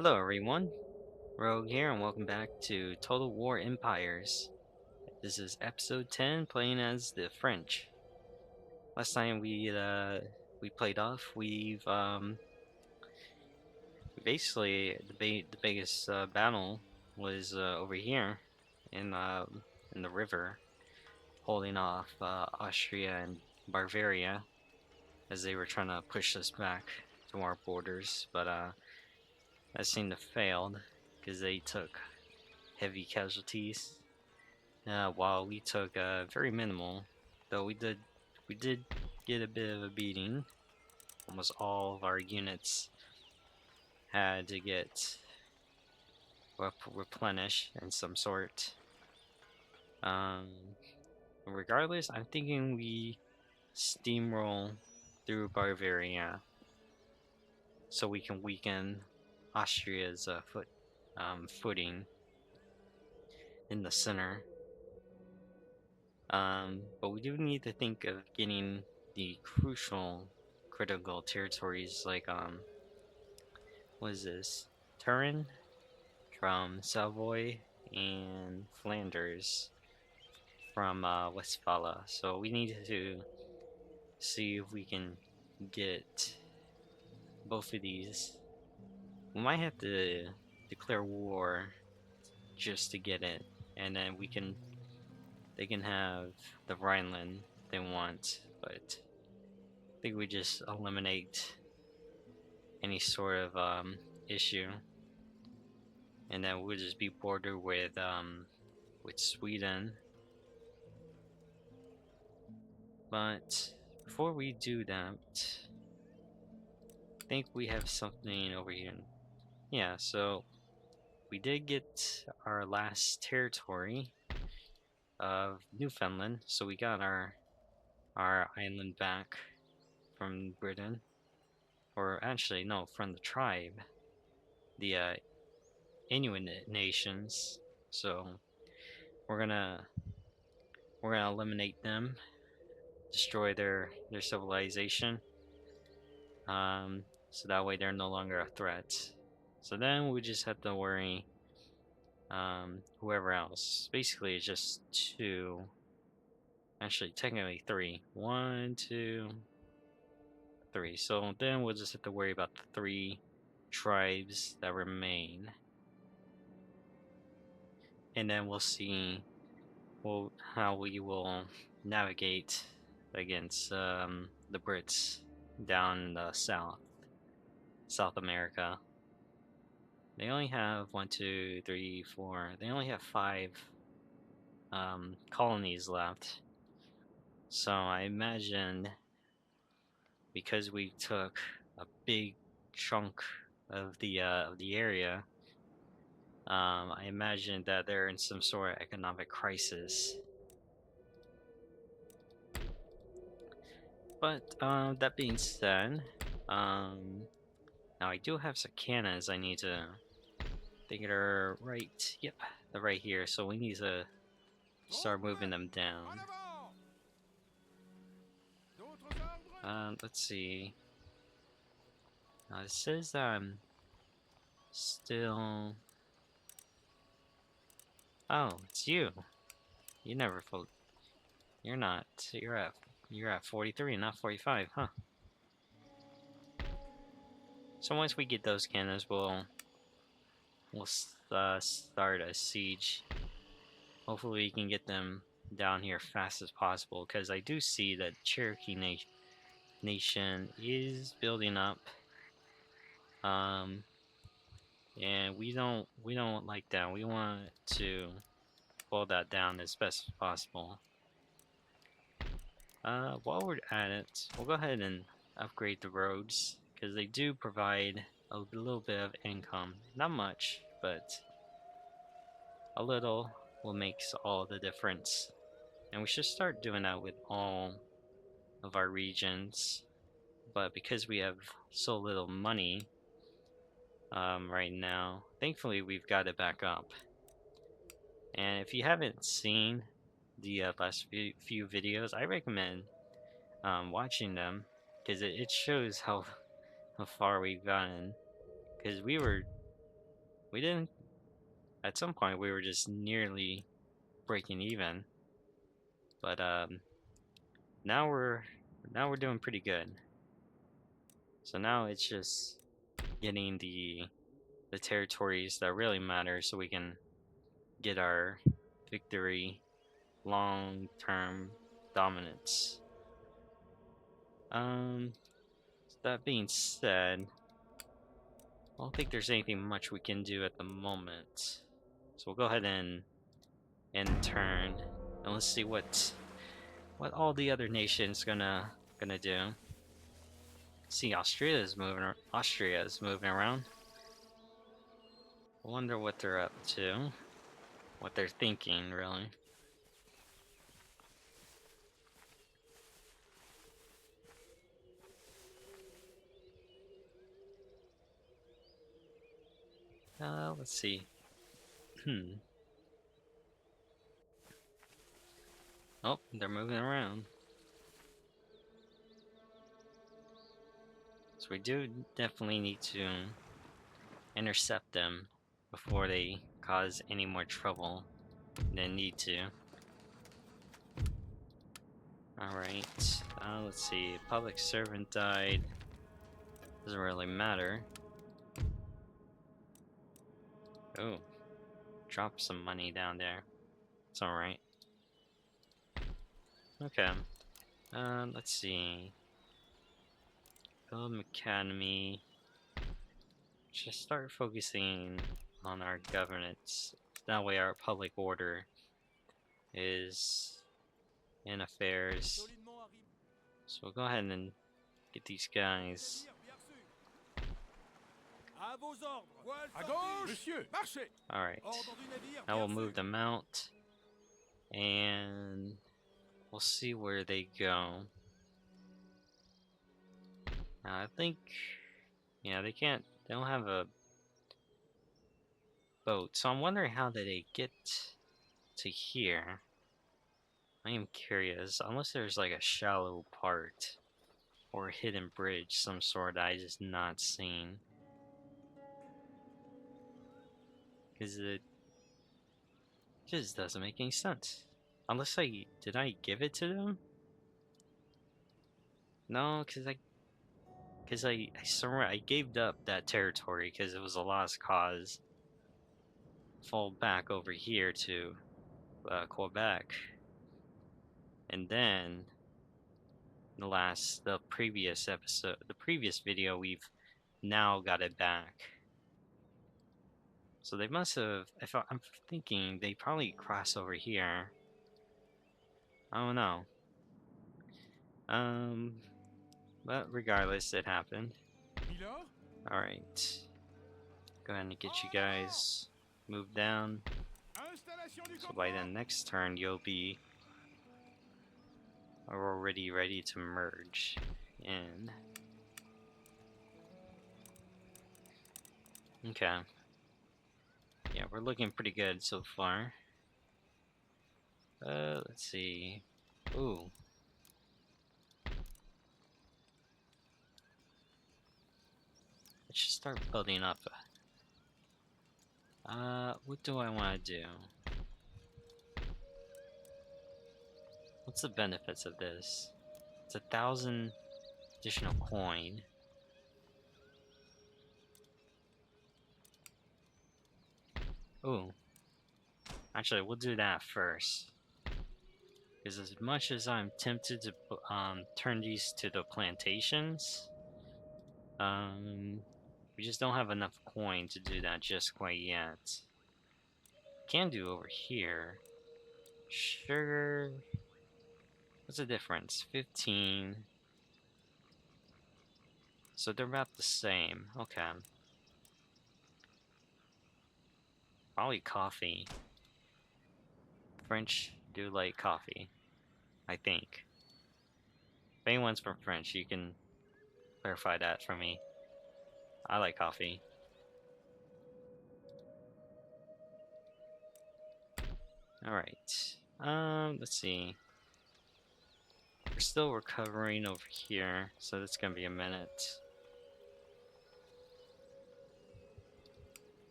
Hello everyone, Rogue here and welcome back to Total War Empires. This is episode 10 playing as the French. Last time we played off, basically the biggest battle was over here in uh, in the river holding off Austria and Bavaria as they were trying to push us back to our borders, but that seemed to failed because they took heavy casualties. While we took very minimal, though we did get a bit of a beating. Almost all of our units had to get replenished in some sort. Um, Regardless, I'm thinking we steamroll through Bavaria so we can weaken Austria's footing in the center. But we do need to think of getting the crucial critical territories like what is this? Turin from Savoy and Flanders from Westphalia. So we need to see if we can get both of these. We might have to declare war just to get it, and then they can have the Rhineland they want, but I think we just eliminate any sort of issue, and then we'll just be bordered with Sweden. But before we do that, I think we have something over here. Yeah, so we did get our last territory of Newfoundland, so we got our island back from Britain, or actually no, from the tribe, the Inuit nations. So we're gonna we're gonna eliminate them, destroy their civilization, so that way they're no longer a threat. So then we just have to worry whoever else. Basically, it's just two, actually technically three. One, two, three. So then we'll just have to worry about the three tribes that remain, and then we'll see how we will navigate against the Brits down in the South America. They only have one, two, three, four. They only have five colonies left. So I imagine because we took a big chunk of the area, I imagine that they're in some sort of economic crisis. But that being said, now I do have some cannons I need to think they're right. Yep, they're right here. So we need to start moving them down. Let's see. It says that I'm still. Oh, it's you. You never full. You're not. You're at 43, not 45, huh? So once we get those cannons, we'll start a siege. Hopefully we can get them down here fast as possible, because I do see that Cherokee Nation is building up. And we don't like that. We want to pull that down as best as possible. While we're at it, we'll go ahead and upgrade the roads, because they do provide a little bit of income. Not much, but a little will make all the difference. And we should start doing that with all of our regions. But because we have so little money right now, thankfully we've got it back up. And if you haven't seen the last few videos, I recommend watching them, because it shows how far we've gotten. Because we were We didn't. At some point, we were just nearly breaking even, but now we're doing pretty good. So now it's just getting the territories that really matter, so we can get our victory, long-term dominance. That being said, I don't think there's anything much we can do at the moment. So we'll go ahead and end turn, and let's see what all the other nations gonna do. See, Austria is moving around. I wonder what they're up to, what they're thinking, really. Let's see. Oh, they're moving around. So we do definitely need to intercept them before they cause any more trouble than need to. Alright, let's see. Public servant died. Doesn't really matter. Oh, drop some money down there. It's alright. Okay. Let's see. Film Academy. Just start focusing on our governance. That way our public order is in affairs. So we'll go ahead and get these guys. Alright. Now we'll move them out. And we'll see where they go. Now I think, yeah, they don't have a boat. So I'm wondering how did they get to here. I am curious, unless there's like a shallow part or a hidden bridge, some sort I just not seen. Because it just doesn't make any sense. Unless did I give it to them? No, because I gave up that territory because it was a lost cause. Fall back over here to Quebec, and then the previous episode, the previous video, we've now got it back. So they must have, if I'm thinking, they probably cross over here. I don't know. But regardless, it happened. Alright. Go ahead and get you guys moved down. So by the next turn, you'll be already ready to merge in. Okay. Yeah, we're looking pretty good so far. Let's see. Ooh. Let's just start building up. What do I want to do? What's the benefits of this? It's 1,000 additional coin. Ooh. Actually, we'll do that first. Because as much as I'm tempted to turn these to the plantations, we just don't have enough coin to do that just quite yet. Can do over here. Sugar. What's the difference? 15. So they're about the same. Okay. Probably coffee. French do like coffee, I think. If anyone's from French, you can clarify that for me. I like coffee. Alright. Let's see. We're still recovering over here, so that's gonna be a minute.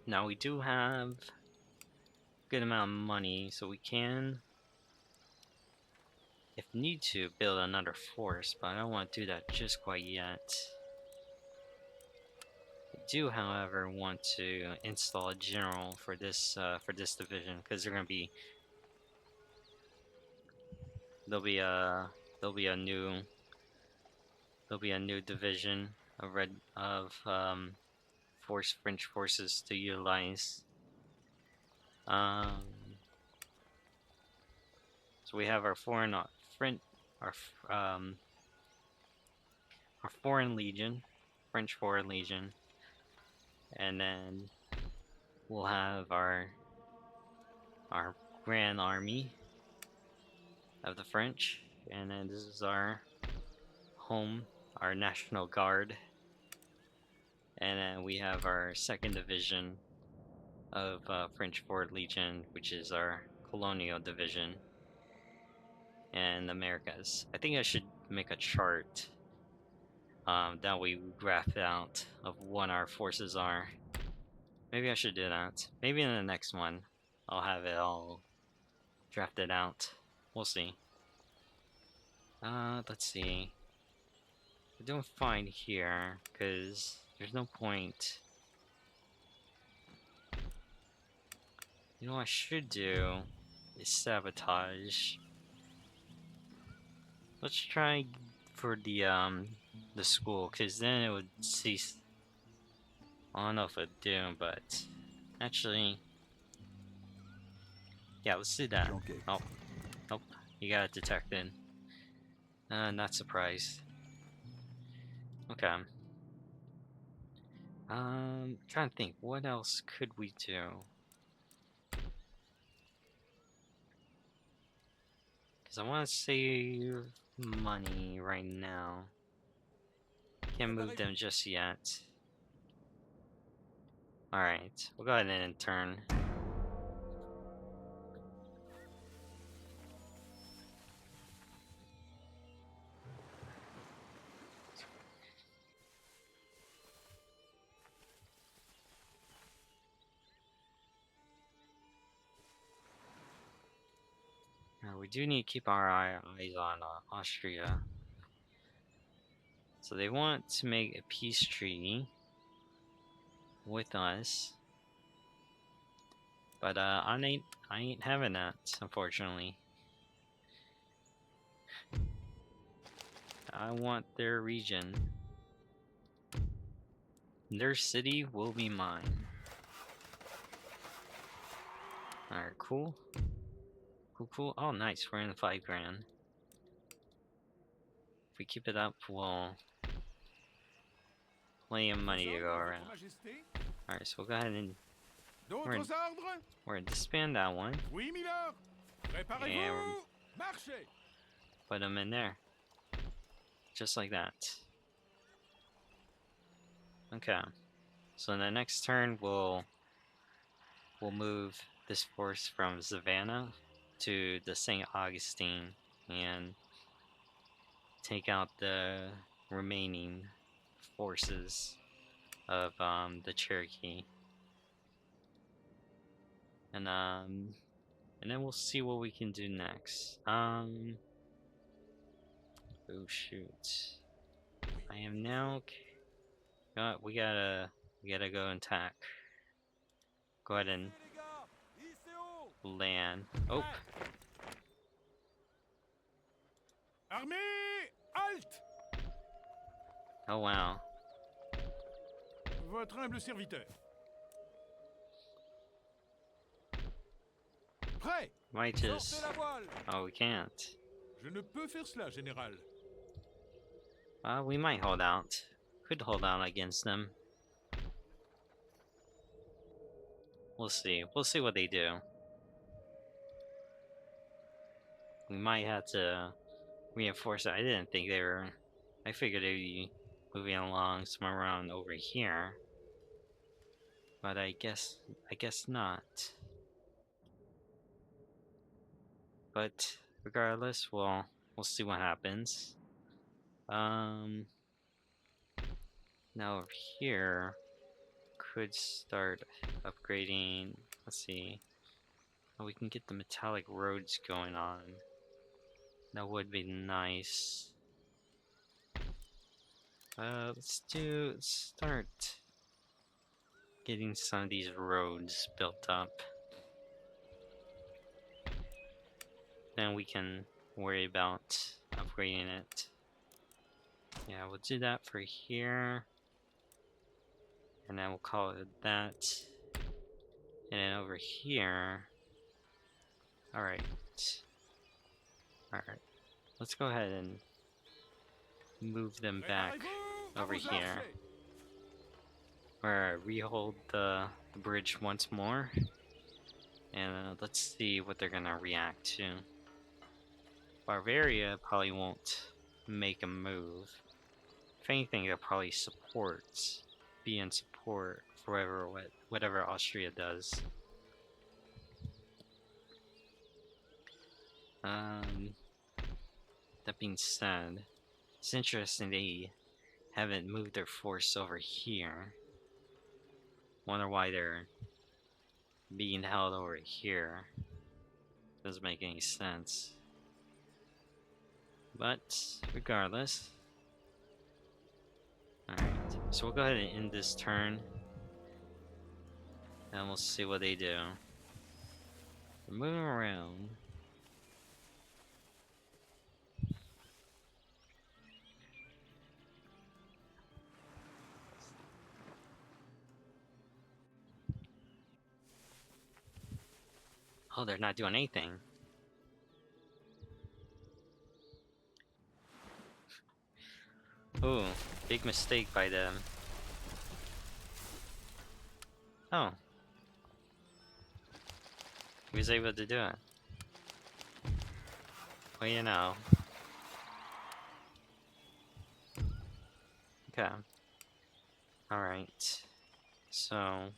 Now we do have a good amount of money, so we can, if need to, build another force, but I don't want to do that just quite yet. I do, however, want to install a general for this division, because they're gonna be there'll be a new division of French forces to utilize. So we have our foreign our foreign legion, French foreign legion, and then we'll have our grand army of the French, and then this is our national guard, and then we have our second division of French Foreign Legion, which is our colonial division in Americas. I think I should make a chart that we graph out of what our forces are. Maybe I should do that. Maybe in the next one I'll have it all drafted out. We'll see. Let's see. We're doing fine here, because there's no point. You know what I should do is sabotage. Let's try for the school, because then it would cease. I don't know if it'd do, but actually, yeah, let's do that. Oh, nope, you got it detected. Not surprised. Okay. Trying to think, what else could we do? Because I want to save money right now. Can't move them just yet. Alright, we'll go ahead and turn. We do need to keep our eyes on Austria. So they want to make a peace treaty with us, but I ain't having that, unfortunately. I want their region. Their city will be mine. Alright, cool. Cool. Oh, nice. We're in 5 grand. If we keep it up, we'll plenty of money to go around. Alright, so we'll go ahead and we're gonna disband that one. And put them in there. Just like that. Okay. So in the next turn we'll move this force from Savannah to the St. Augustine and take out the remaining forces of the Cherokee. And then we'll see what we can do next. Oh shoot. I am now we gotta go and attack. Go ahead and land. Oh. Armée, halte! Oh wow. Votre humble serviteur. Prêt! Might just. Oh, we can't. Je ne peux faire cela, général. We might hold out. Could hold out against them. We'll see. We'll see what they do. We might have to reinforce it. I didn't think they were. I figured they'd be moving along somewhere around over here. But I guess not. But regardless, we'll see what happens. Now over here, could start upgrading. Let's see. Oh, we can get the metallic roads going on. That would be nice. Let's start getting some of these roads built up. Then we can worry about upgrading it. Yeah, we'll do that for here. And then we'll call it that. And then over here. Alright. Alright. Let's go ahead and move them back over here. Where we hold the bridge once more. And let's see what they're gonna react to. Bavaria probably won't make a move. If anything, they'll probably be in support for whatever Austria does. That being said, it's interesting they haven't moved their force over here. Wonder why they're being held over here. Doesn't make any sense. But regardless. Alright, so we'll go ahead and end this turn. And we'll see what they do. They're moving around. Oh, they're not doing anything. Ooh, big mistake by them. Oh. He was able to do it. Well, you know. Okay. Alright. So.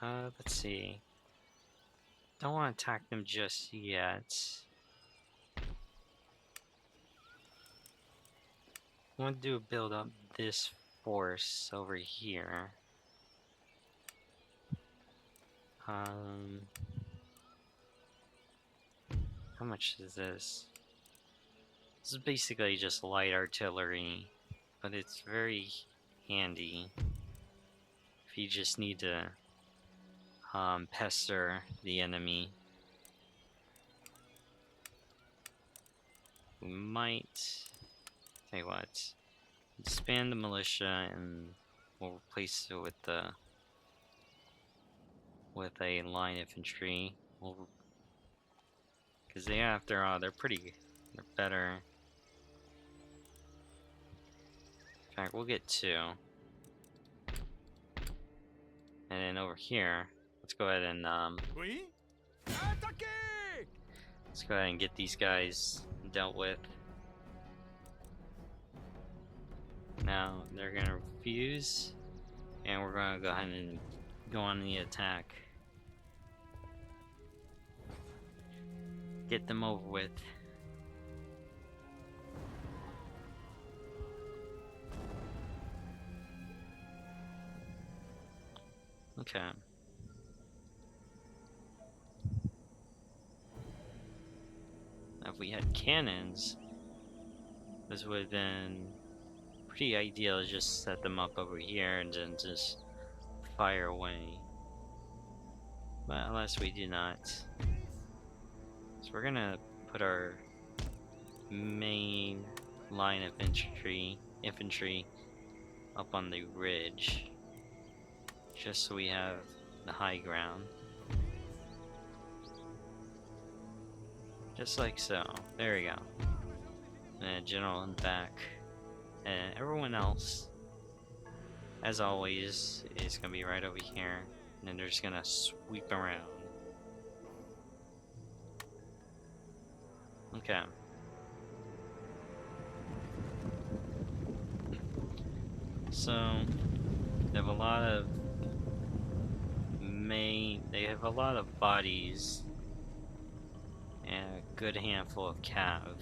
Let's see. Don't want to attack them just yet. I want to build up this force over here. How much is this? This is basically just light artillery, but it's very handy if you just need to pester the enemy. We might, tell you what, disband the militia and we'll replace it with a line infantry. Because they, after all, they're better. In fact, we'll get 2. And then over here, let's go ahead and let's go ahead and get these guys dealt with. Now they're gonna refuse, and we're gonna go ahead and go on the attack. Get them over with. Okay. Now if we had cannons, this would have been pretty ideal. Just set them up over here and then just fire away. But alas, we do not. So we're gonna put our main line of infantry up on the ridge, just so we have the high ground. Just like so. There we go. And general in the back. And everyone else, as always, is gonna be right over here. And then they're just gonna sweep around. Okay. So they have a lot of bodies and a good handful of cav.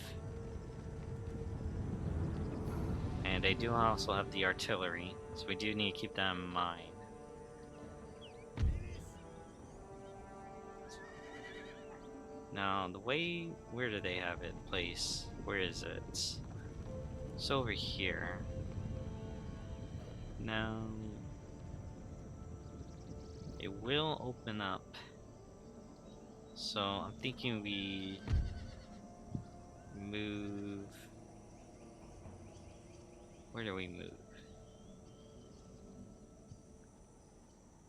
And they do also have the artillery, so we do need to keep that in mind. Now, the way... where do they have it placed? Where is it? It's over here. Now... it will open up. So, I'm thinking we... move... where do we move?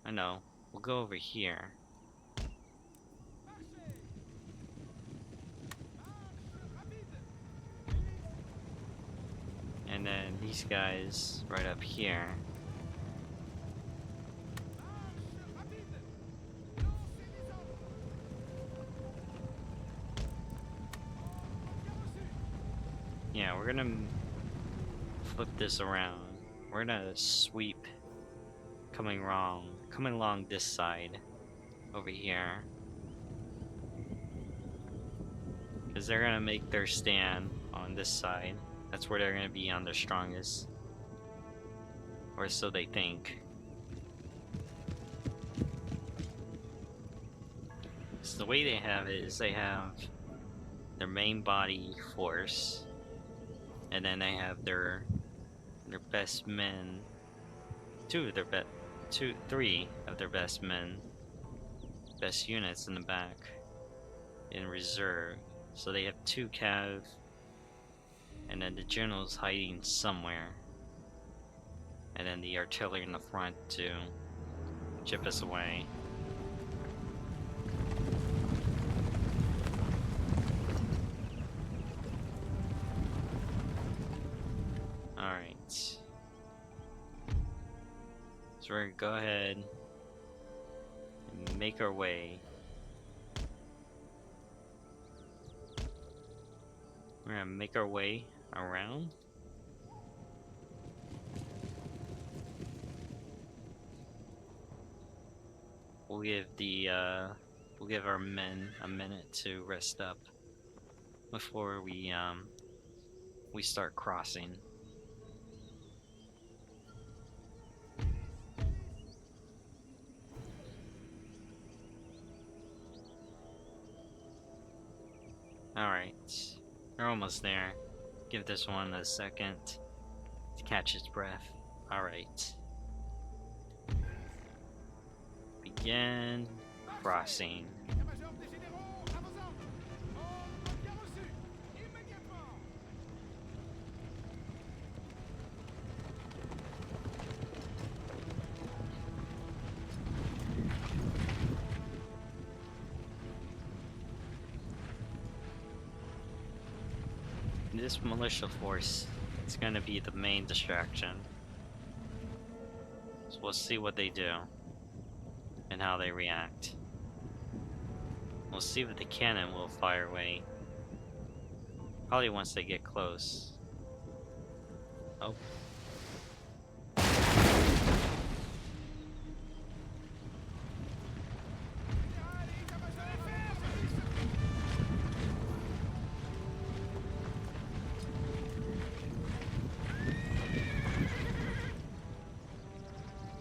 I know. We'll go over here. And then these guys right up here. Yeah, we're gonna flip this around. We're gonna sweep coming along this side over here. Because they're gonna make their stand on this side. That's where they're gonna be on their strongest. Or so they think. So the way they have it is they have their main body force. And then they have their best men. Three of their best men. Best units in the back. In reserve. So they have 2 cav. And then the general's hiding somewhere. And then the artillery in the front to chip us away. Alright. So we're gonna go ahead and make our way. We're gonna make our way around. We'll give our men a minute to rest up before we start crossing. Alright, we're almost there. Give this one a second to catch its breath. Alright. Begin crossing. This militia force is going to be the main distraction. So we'll see what they do and how they react. We'll see if the cannon will fire away. Probably once they get close. Oh.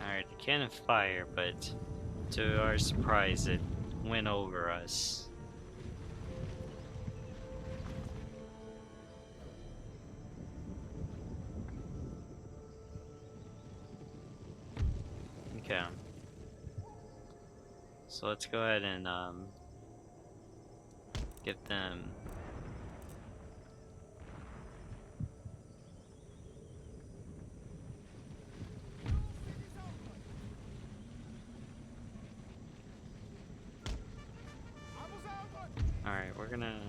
Alright, the cannon fire, but to our surprise it went over us. Okay. So let's go ahead and get them. Alright, we're gonna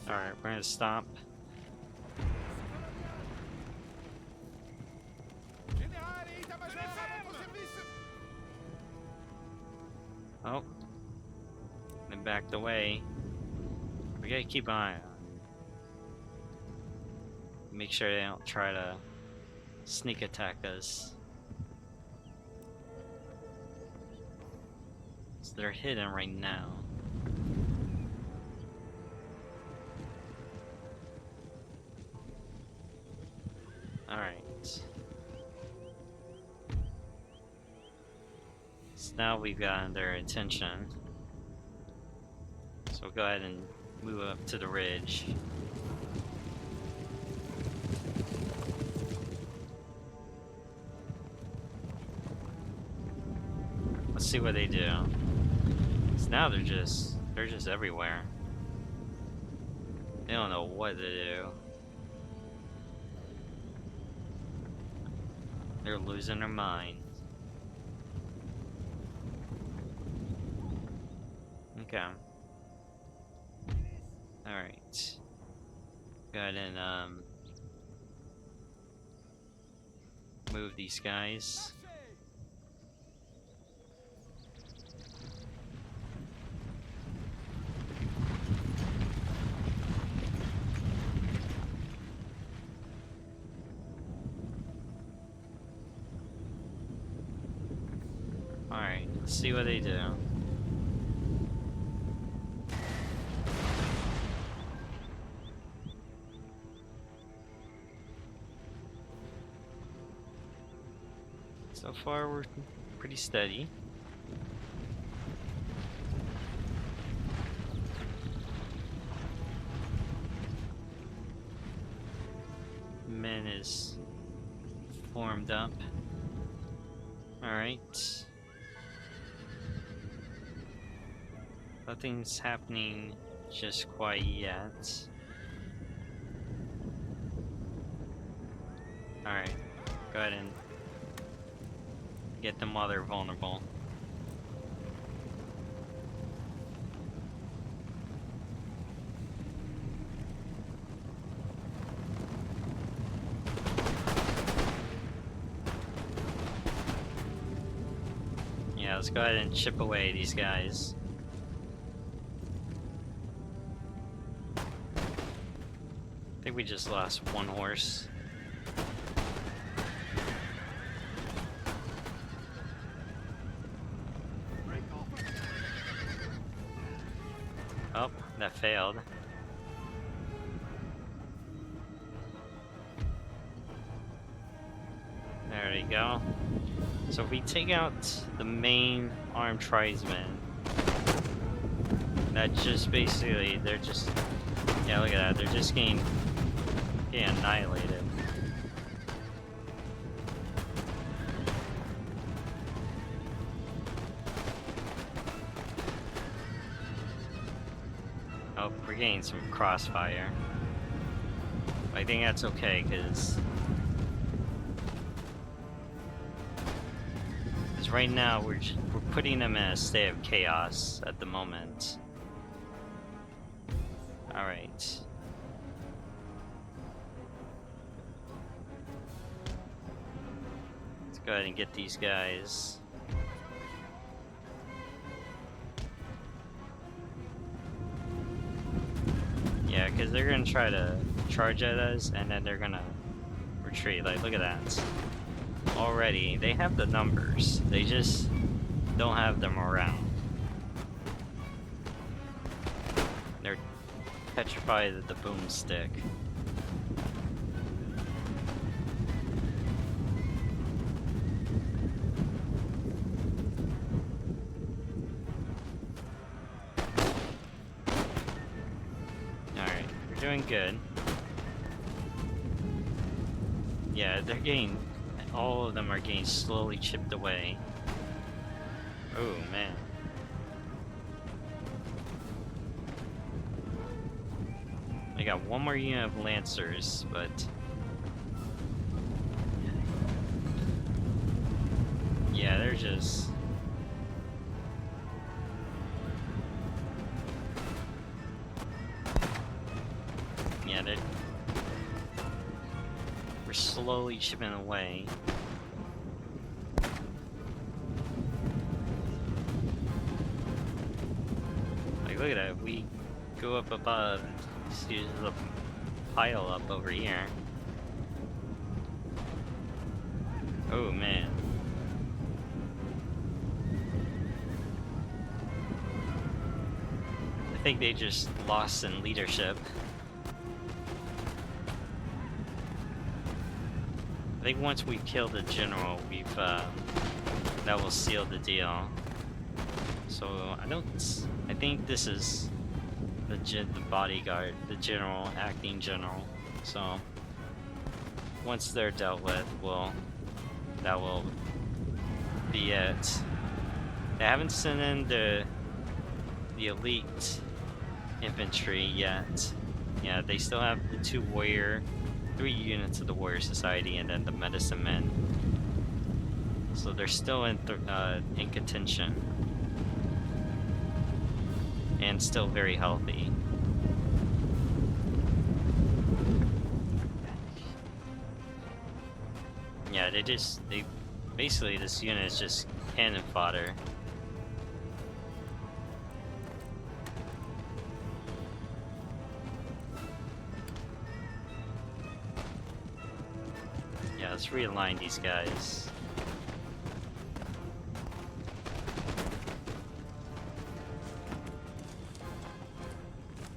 Alright, we're gonna stop. Oh. They backed away. We gotta keep an eye on Make sure they don't try to sneak attack us. So they're hidden right now. Alright. So now we've gotten their attention. So we'll go ahead and move up to the ridge. Let's see what they do. So now they're just everywhere. They don't know what to do. They're losing their mind. Okay. Alright. Go ahead and move these guys. Alright, let's see what they do. So far, we're pretty steady. Men is formed up. Alright. Nothing's happening just quite yet. Alright, go ahead and get them while they're vulnerable. Yeah, let's go ahead and chip away these guys. I think we just lost one horse. Oh, that failed. There we go. So if we take out the main armed tribesmen, that just basically, they're just, yeah, look at that, they're just getting annihilated. Oh, we're getting some crossfire. I think that's okay, because right now we're putting them in a state of chaos at the moment. Alright. Let's go ahead and get these guys. Yeah, because they're gonna try to charge at us and then they're gonna retreat. Like, look at that. Already, they have the numbers. They just don't have them around. They're petrified of the boomstick. Alright, we're doing good. Yeah, they're getting... all of them are getting slowly chipped away. Oh, man. I got one more unit of Lancers, but... yeah, they're just... yeah, we're slowly chipping away. Like, look at that. We go up above. See, there's a pile up over here. Oh man. I think they just lost in leadership. I think once we kill the general, that will seal the deal. So I think this is the bodyguard, the general, acting general. So once they're dealt with, that will be it. They haven't sent in the elite infantry yet. Yeah, they still have the 3 units of the warrior society, and then the medicine men. So they're still in contention and still very healthy. Yeah, they basically, this unit is just cannon fodder. Yeah, let's realign these guys.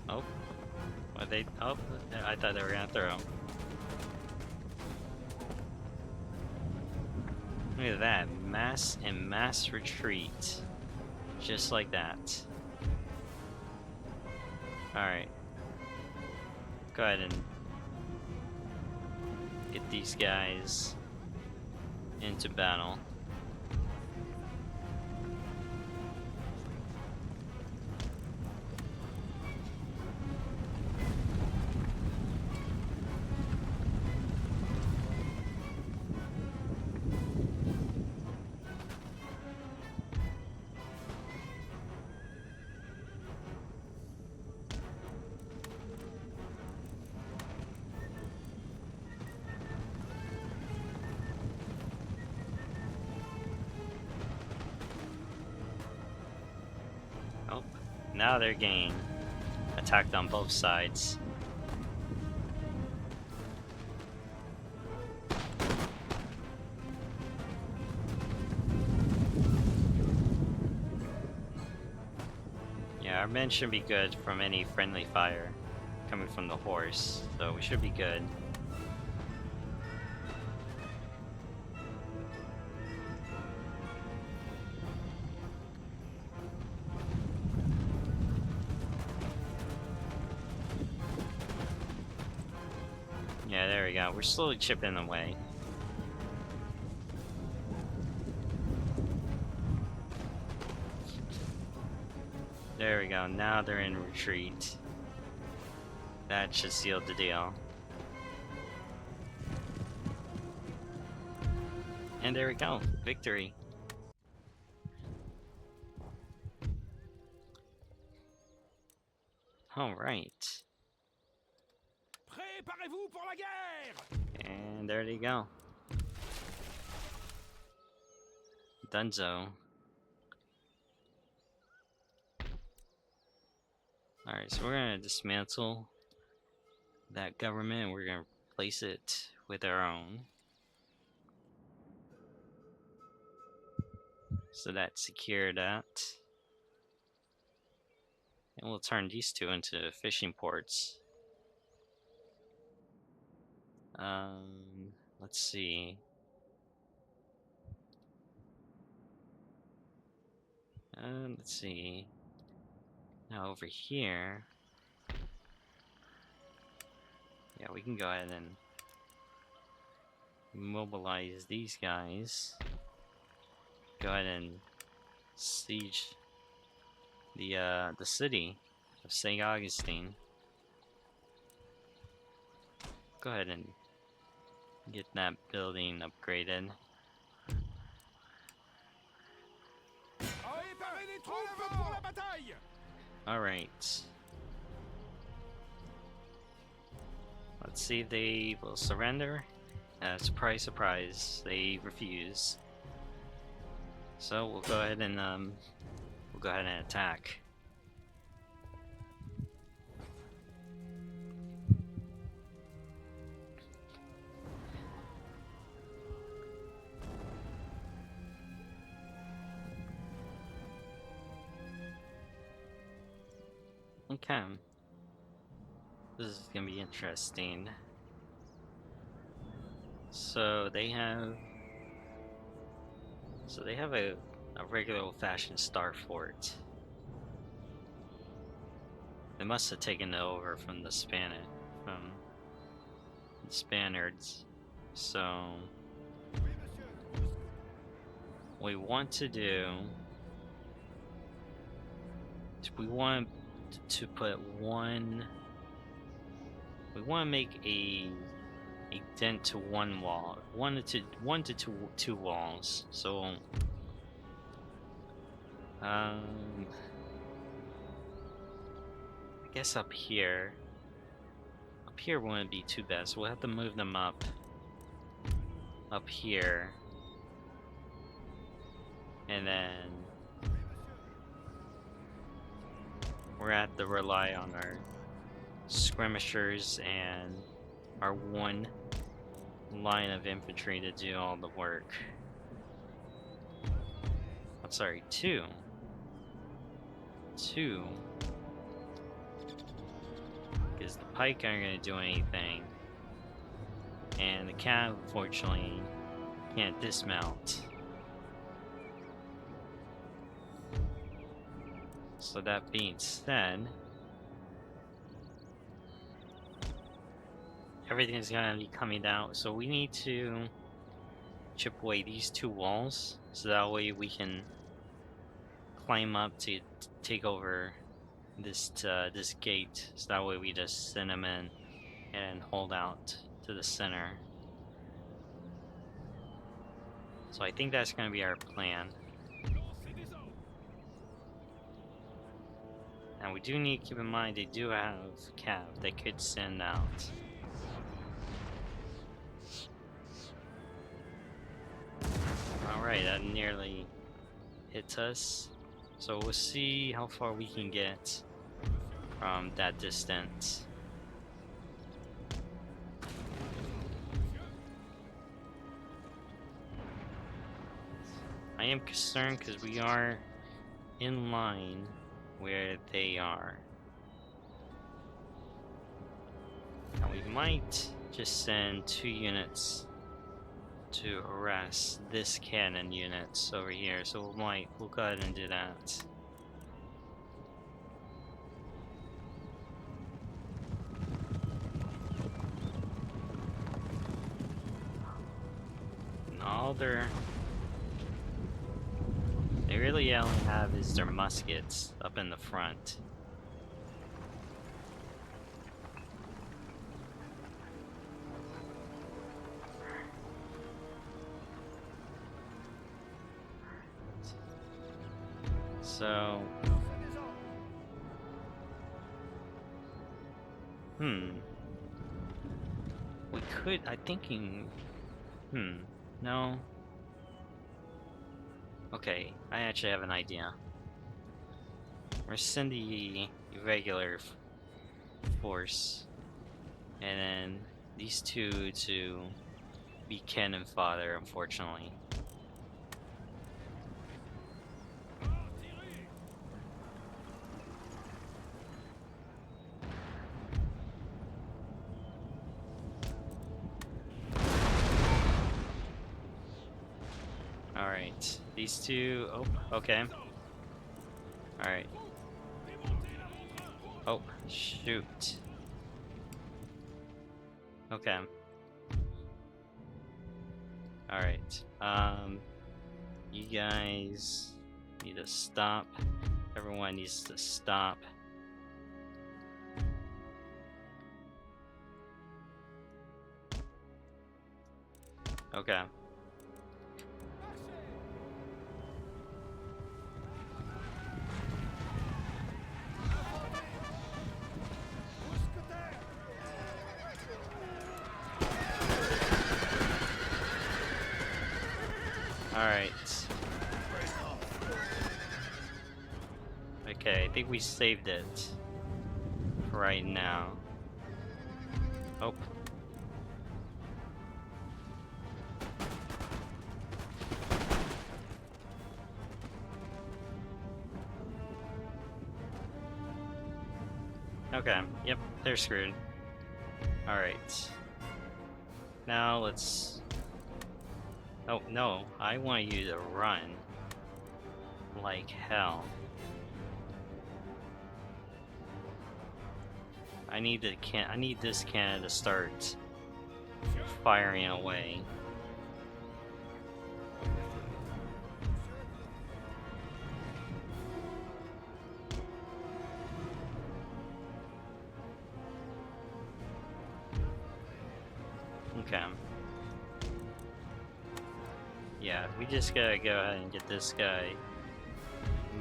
Oh, are they? Oh, I thought they were gonna throw. Look at that, mass retreat, just like that. All right, go ahead and get these guys into battle. Oh, now they're getting attacked on both sides. Yeah, our men should be good from any friendly fire coming from the horse, so we should be good. Yeah, there we go. We're slowly chipping away. There we go. Now they're in retreat. That should seal the deal. And there we go. Victory. All right. Préparez-vous pour la guerre! And there you go. Dunzo. Alright, so we're gonna dismantle that government and we're gonna replace it with our own. So that secured that. And we'll turn these two into fishing ports. Let's see. Let's see. Now over here, yeah, we can go ahead and mobilize these guys. Go ahead and siege the city of St. Augustine. Go ahead and get that building upgraded. Préparez les troupes pour la bataille! Alright. Let's see if they will surrender. Surprise, surprise, they refuse. So we'll go ahead and attack. Okay. This is gonna be interesting. So they have a regular old-fashioned star fort. They must have taken it over from the Spaniards. So what we want to do is we want to put one. We want to make a dent to one wall, one to two walls. So I guess up here wouldn't be too bad. So we'll have to move them up here, and then we're gonna have to rely on our skirmishers and our one line of infantry to do all the work. I'm sorry, two. Because the pike aren't going to do anything. And the cav, unfortunately, can't dismount. So that being said, everything's going to be coming out. So we need to chip away these two walls. So that way we can climb up to take over this gate. So that way we just send them in and hold out to the center. So I think that's going to be our plan. And we do need to keep in mind they do have cav they could send out. Alright, that nearly hits us. So we'll see how far we can get from that distance. I am concerned because we are in line where they are. And we might just send 2 units to harass this cannon units over here. So we'll go ahead and do that. And all they really only have is their muskets up in the front. So, we could, no. Okay, I actually have an idea. We're send the regular force, and then these two to be cannon fodder, unfortunately. Alright, these two, oh, okay. Alright. Oh, shoot. Okay. Alright, you guys need to stop. Everyone needs to stop. Okay. Alright. Okay, I think we saved it for right now. Oh. Okay, yep, they're screwed. Alright. Now let's... Oh, no, I want you to run. Like hell. I need this cannon to start firing away. Okay. Yeah, we just gotta go ahead and get this guy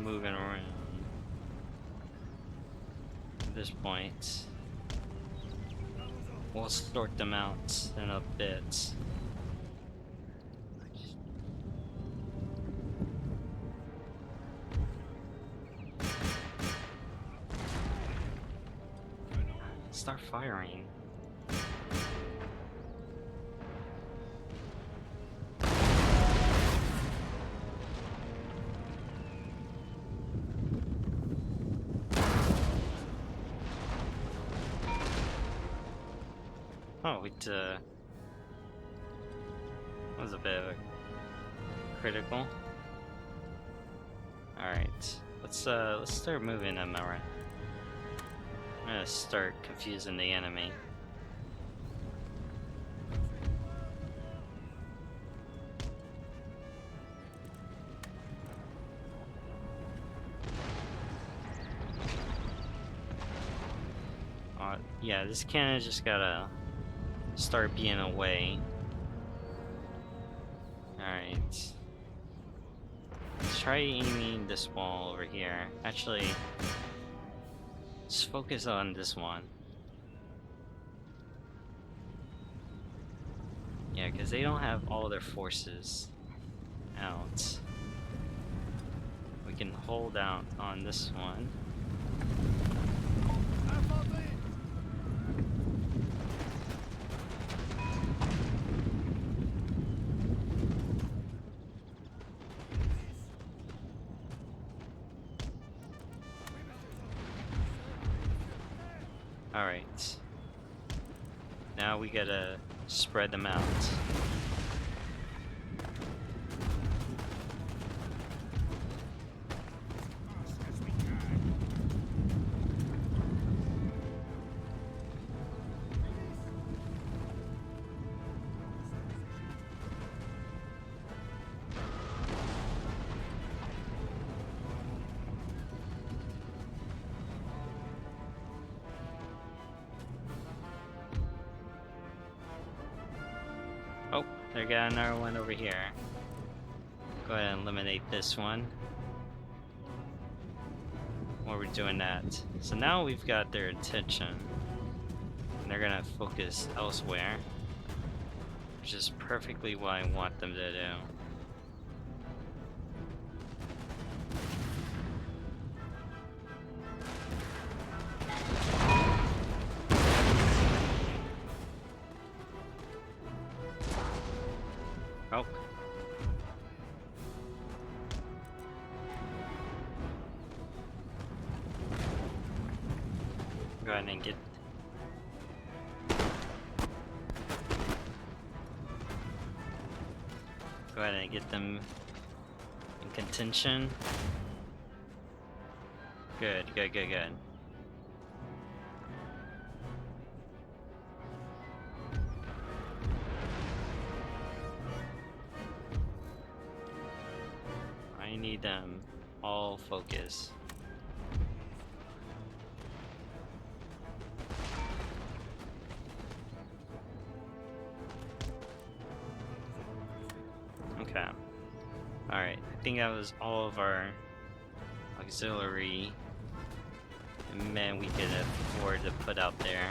moving around at this point. We'll sort them out in a bit. Start firing. Oh, it was a bit of a critical. Alright. Let's start moving them around. I'm gonna start confusing the enemy. Yeah, this cannon just gotta start being away. Alright. Let's try aiming this wall over here. Actually, let's focus on this one. Yeah, because they don't have all their forces out. We can hold out on this one. Alright. Now we gotta spread them out. Oh, they got another one over here. Go ahead and eliminate this one. While we're doing that. So now we've got their attention. And they're gonna focus elsewhere. Which is perfectly what I want them to do. Oh. Go ahead and get... Go ahead and get them in contention. Good, good, good, good. I need them all focus. Okay. Alright, I think that was all of our auxiliary men we could afford to put out there.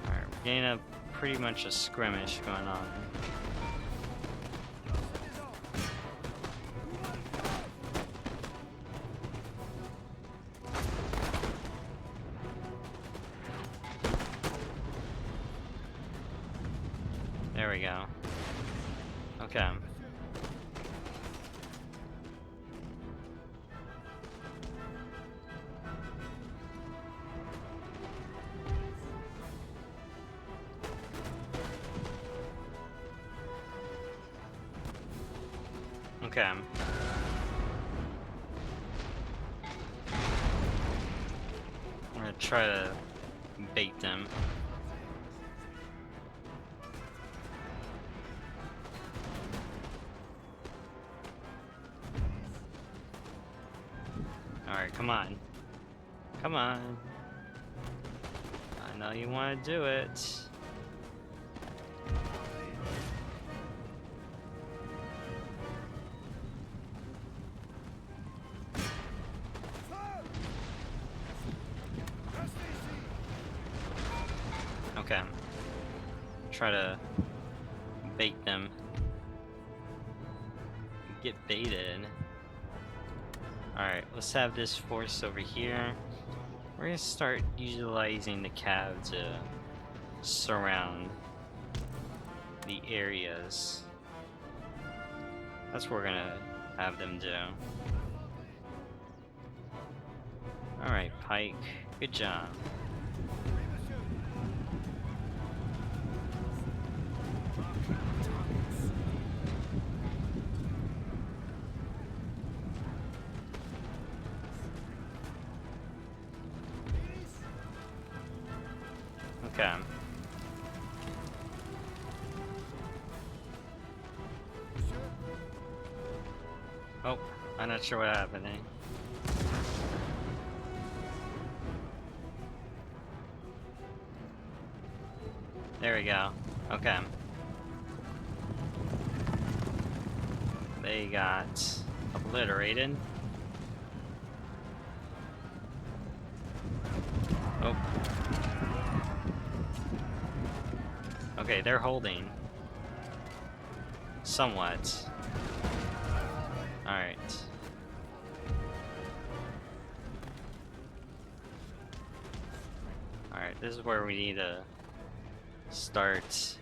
Alright, we're getting pretty much a skirmish going on. There we go. Okay. Okay. I'm gonna try to bait them. Alright, come on. Come on. I know you want to do it. Okay. Try to bait them. Get baited. Alright, let's have this force over here. We're gonna start utilizing the cav to surround the areas. That's what we're gonna have them do. Alright, Pike. Good job. Okay. Oh, I'm not sure what happened. There we go. Okay. They got obliterated. Oh. Okay, they're holding. Somewhat. Alright. Alright, this is where we need to start.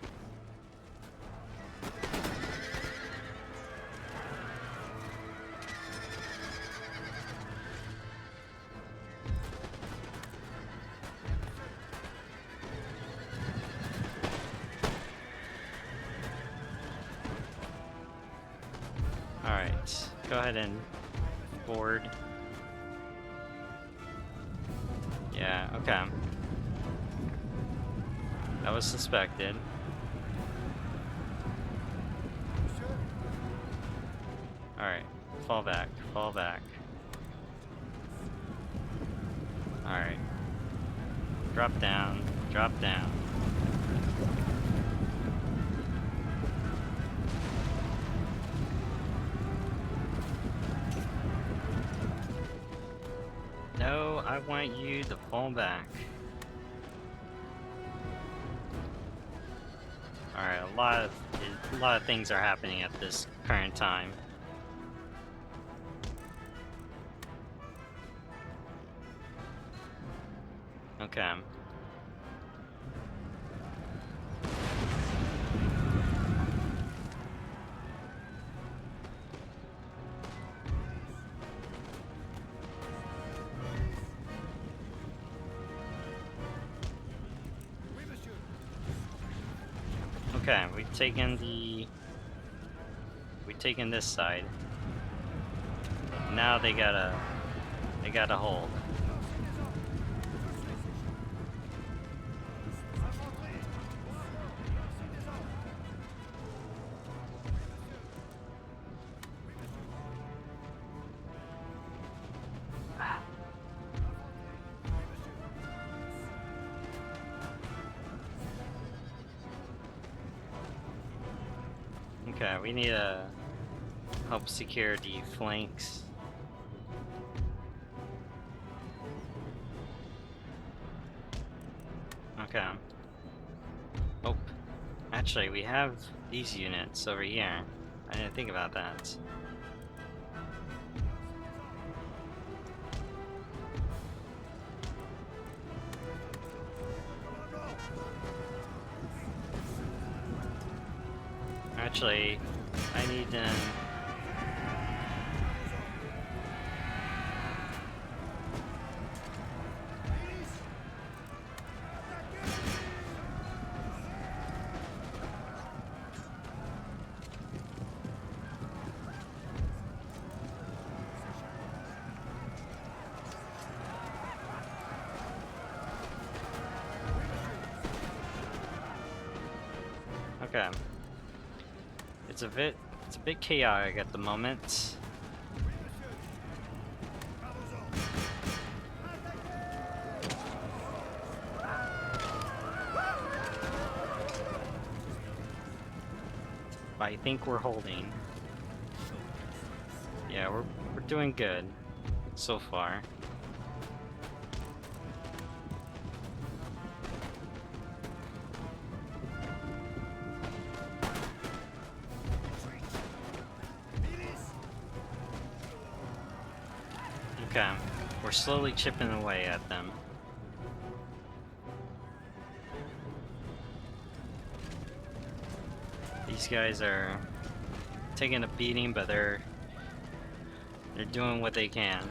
Alright, go ahead and board. Yeah, okay. That was suspected. Alright, fall back, fall back. Alright. Drop down, drop down. No, I want you to fall back. Alright, a lot of things are happening at this current time. Okay. Okay, we've taken this side. Now they gotta hold. Okay, we need to help secure the flanks. Okay. Oh, actually, we have these units over here. I didn't think about that. Actually, I need them. Okay. It's a bit chaotic at the moment. But I think we're holding. Yeah, we're doing good so far. Okay, we're slowly chipping away at them. These guys are taking a beating, but they're doing what they can.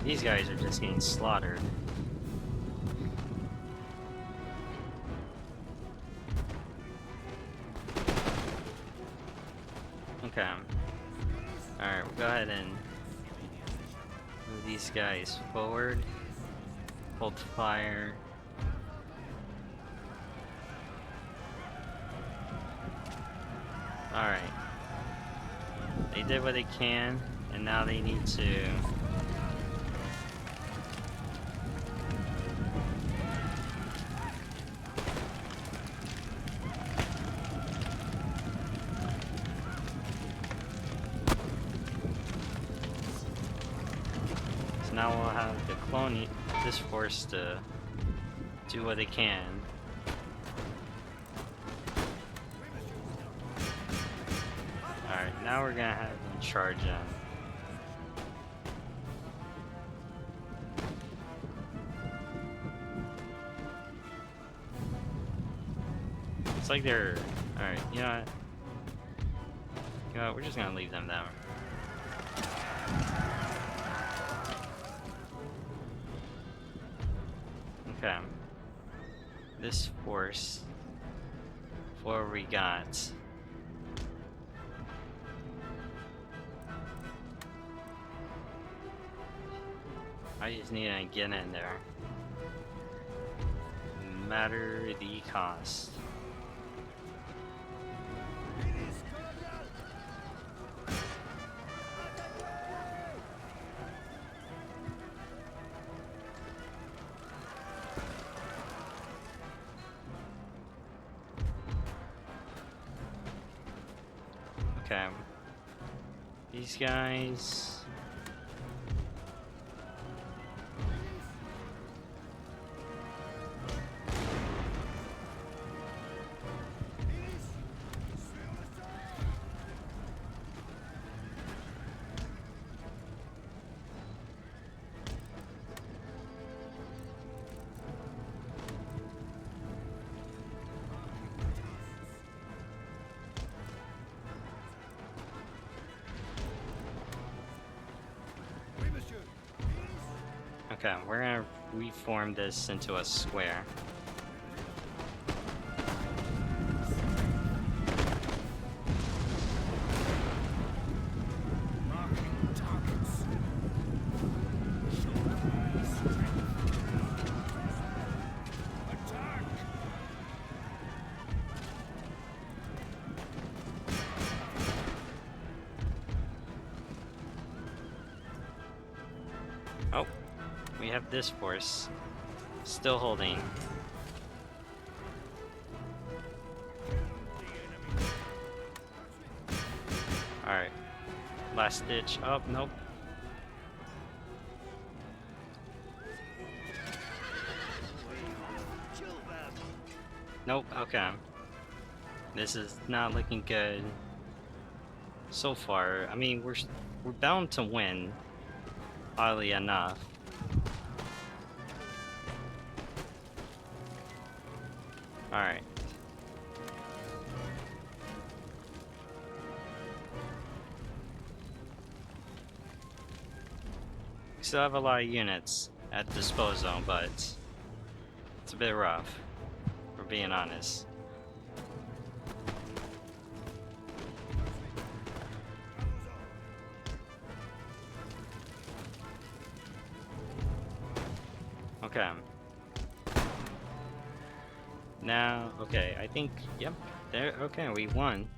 These guys are just getting slaughtered. Okay. Alright, we'll go ahead and move these guys forward. Hold fire. Alright. They did what they can, and now they need to... So now we'll have the this force to do what they can. Alright, now we're gonna have them charge in. It's like they're... Alright, you know what? You know what? We're just gonna leave them down. Okay. This force... What we got? I just need to get in there. No matter the cost. Okay. These guys... Okay, we're gonna reform this into a square. Oh, we have this force still holding. Alright, last ditch. Oh, nope. Nope, okay. This is not looking good so far. I mean, we're bound to win, oddly enough. Alright. We still have a lot of units at disposal, but it's a bit rough, for being honest. Okay. Now, okay, I think, yep, there, okay, we won.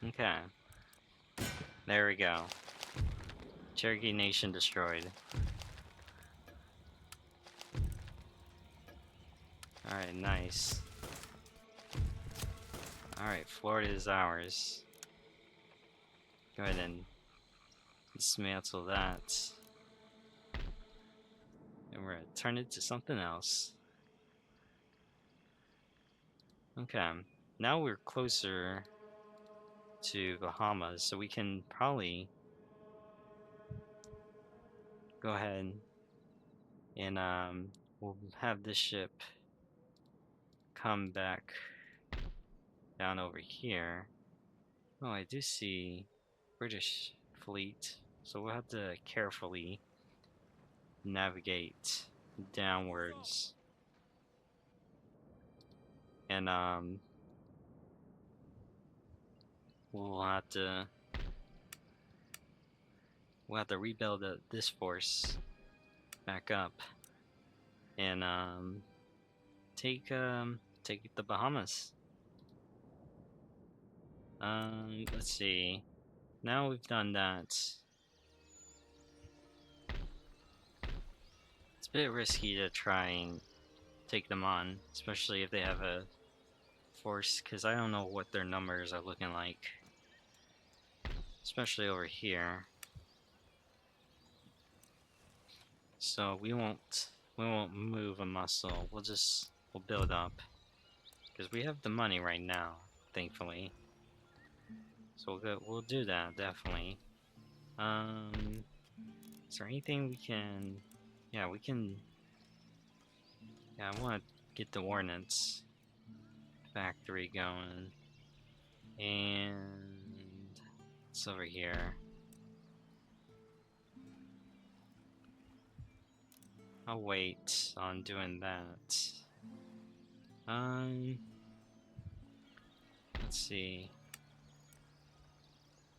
Okay. There we go. Cherokee Nation destroyed. Alright, nice. Alright, Florida is ours. Go ahead and dismantle that. And we're gonna turn it to something else. Okay, now we're closer to Bahamas, so we can probably go ahead and we'll have this ship come back down over here. Oh, I do see British fleet, so we'll have to carefully navigate downwards. And we'll have to rebuild this force back up and take the Bahamas. Let's see. Now we've done that. It's a bit risky to try and take them on, especially if they have a force, because I don't know what their numbers are looking like, especially over here. So we won't move a muscle. We'll build up because we have the money right now, thankfully. So we'll do that definitely. Is there anything we can? Yeah, we can. Yeah, I want to get the ordnance factory going, and it's over here. I'll wait on doing that. Let's see.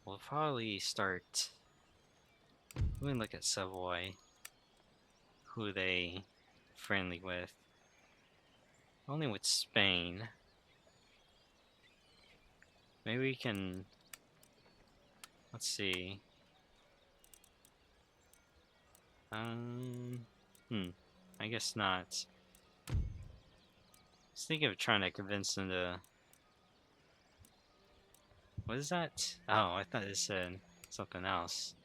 We'll probably start. Let me look at Savoy. Who they friendly with? Only with Spain. Maybe we can. Let's see. I guess not. I was thinking of trying to convince them to. What is that? Oh, I thought it said something else.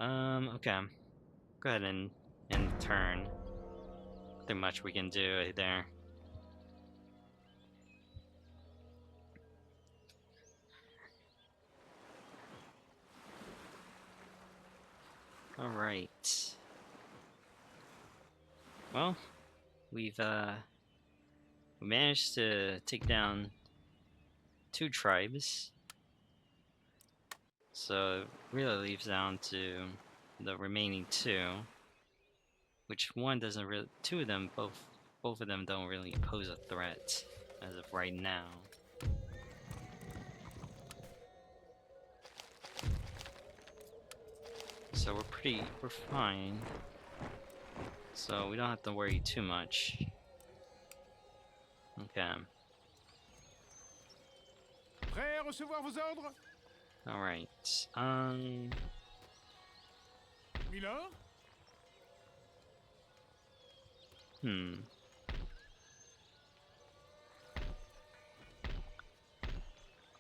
Okay. Go ahead and end the turn. Nothing much we can do there. Alright. Well, we've managed to take down 2 tribes. So it really leaves down to the remaining 2. Which one doesn't really, 2 of them, both of them don't really pose a threat as of right now. So we're fine. So we don't have to worry too much. Okay. Prêt à recevoir vos ordres? Alright. Milord?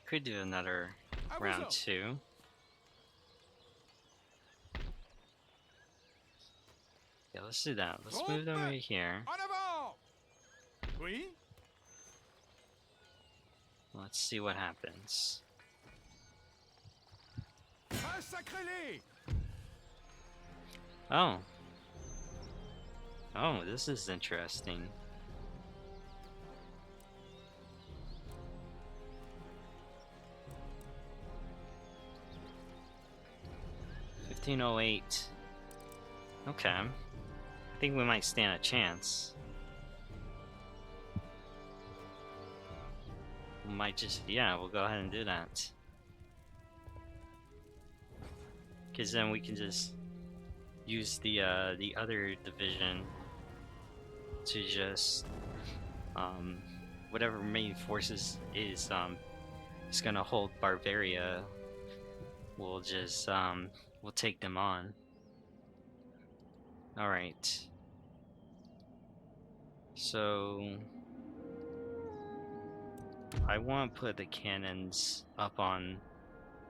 Could do another round 2. Yeah, let's do that. Let's move them right here. En avant! Oui? Let's see what happens. Massacrez-les! Oh. Oh, this is interesting. $15.08. Okay. I think we might stand a chance. We might just, yeah, we'll go ahead and do that. because then we can just use the other division to just whatever main forces is gonna hold Bavaria. We'll just we'll take them on. All right. So I want to put the cannons up on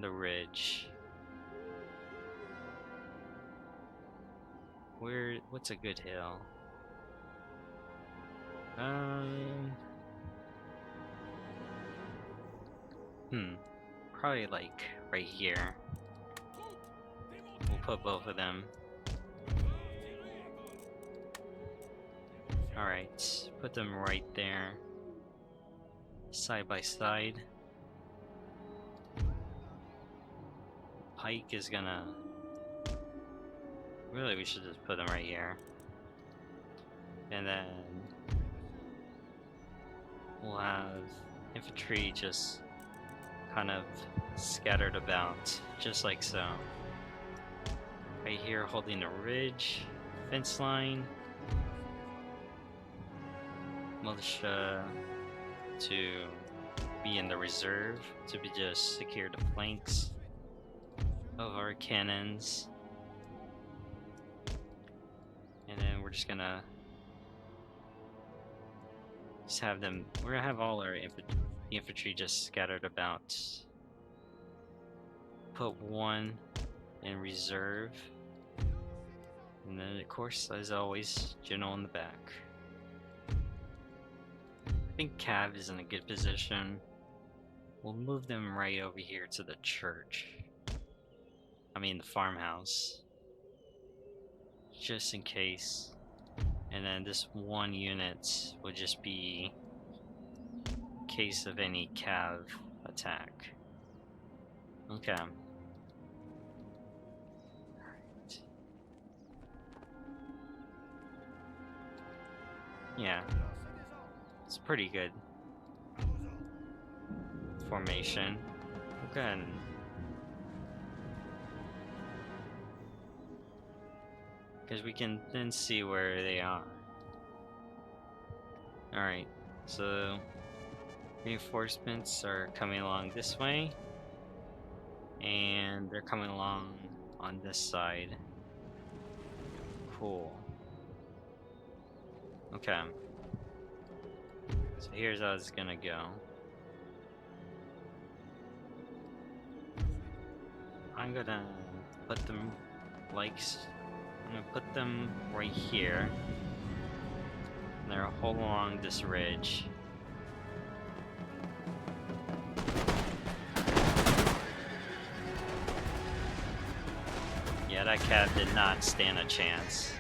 the ridge. What's a good hill? Probably like right here. We'll put both of them. Alright, put them right there. Side by side. Pike is gonna... Really, we should just put them right here. And then... we'll have infantry just kind of scattered about, just like so. Right here holding the ridge, fence line. Militia to be in the reserve, to be just secure the flanks of our cannons. And then we're just gonna have them, we're gonna have all our infantry just scattered about. Put one in reserve. And then of course, as always, general in the back. I think Cav is in a good position. We'll move them right over here to the church. I mean the farmhouse. Just in case. And then this one unit would just be in case of any Cav attack. Okay. Alright. Yeah. It's pretty good formation. Okay. Because we can then see where they are. Alright, so reinforcements are coming along this way. And they're coming along on this side. Cool. Okay. So here's how it's gonna go. I'm gonna put them I'm gonna put them right here. And they're all along this ridge. Yeah, that cat did not stand a chance.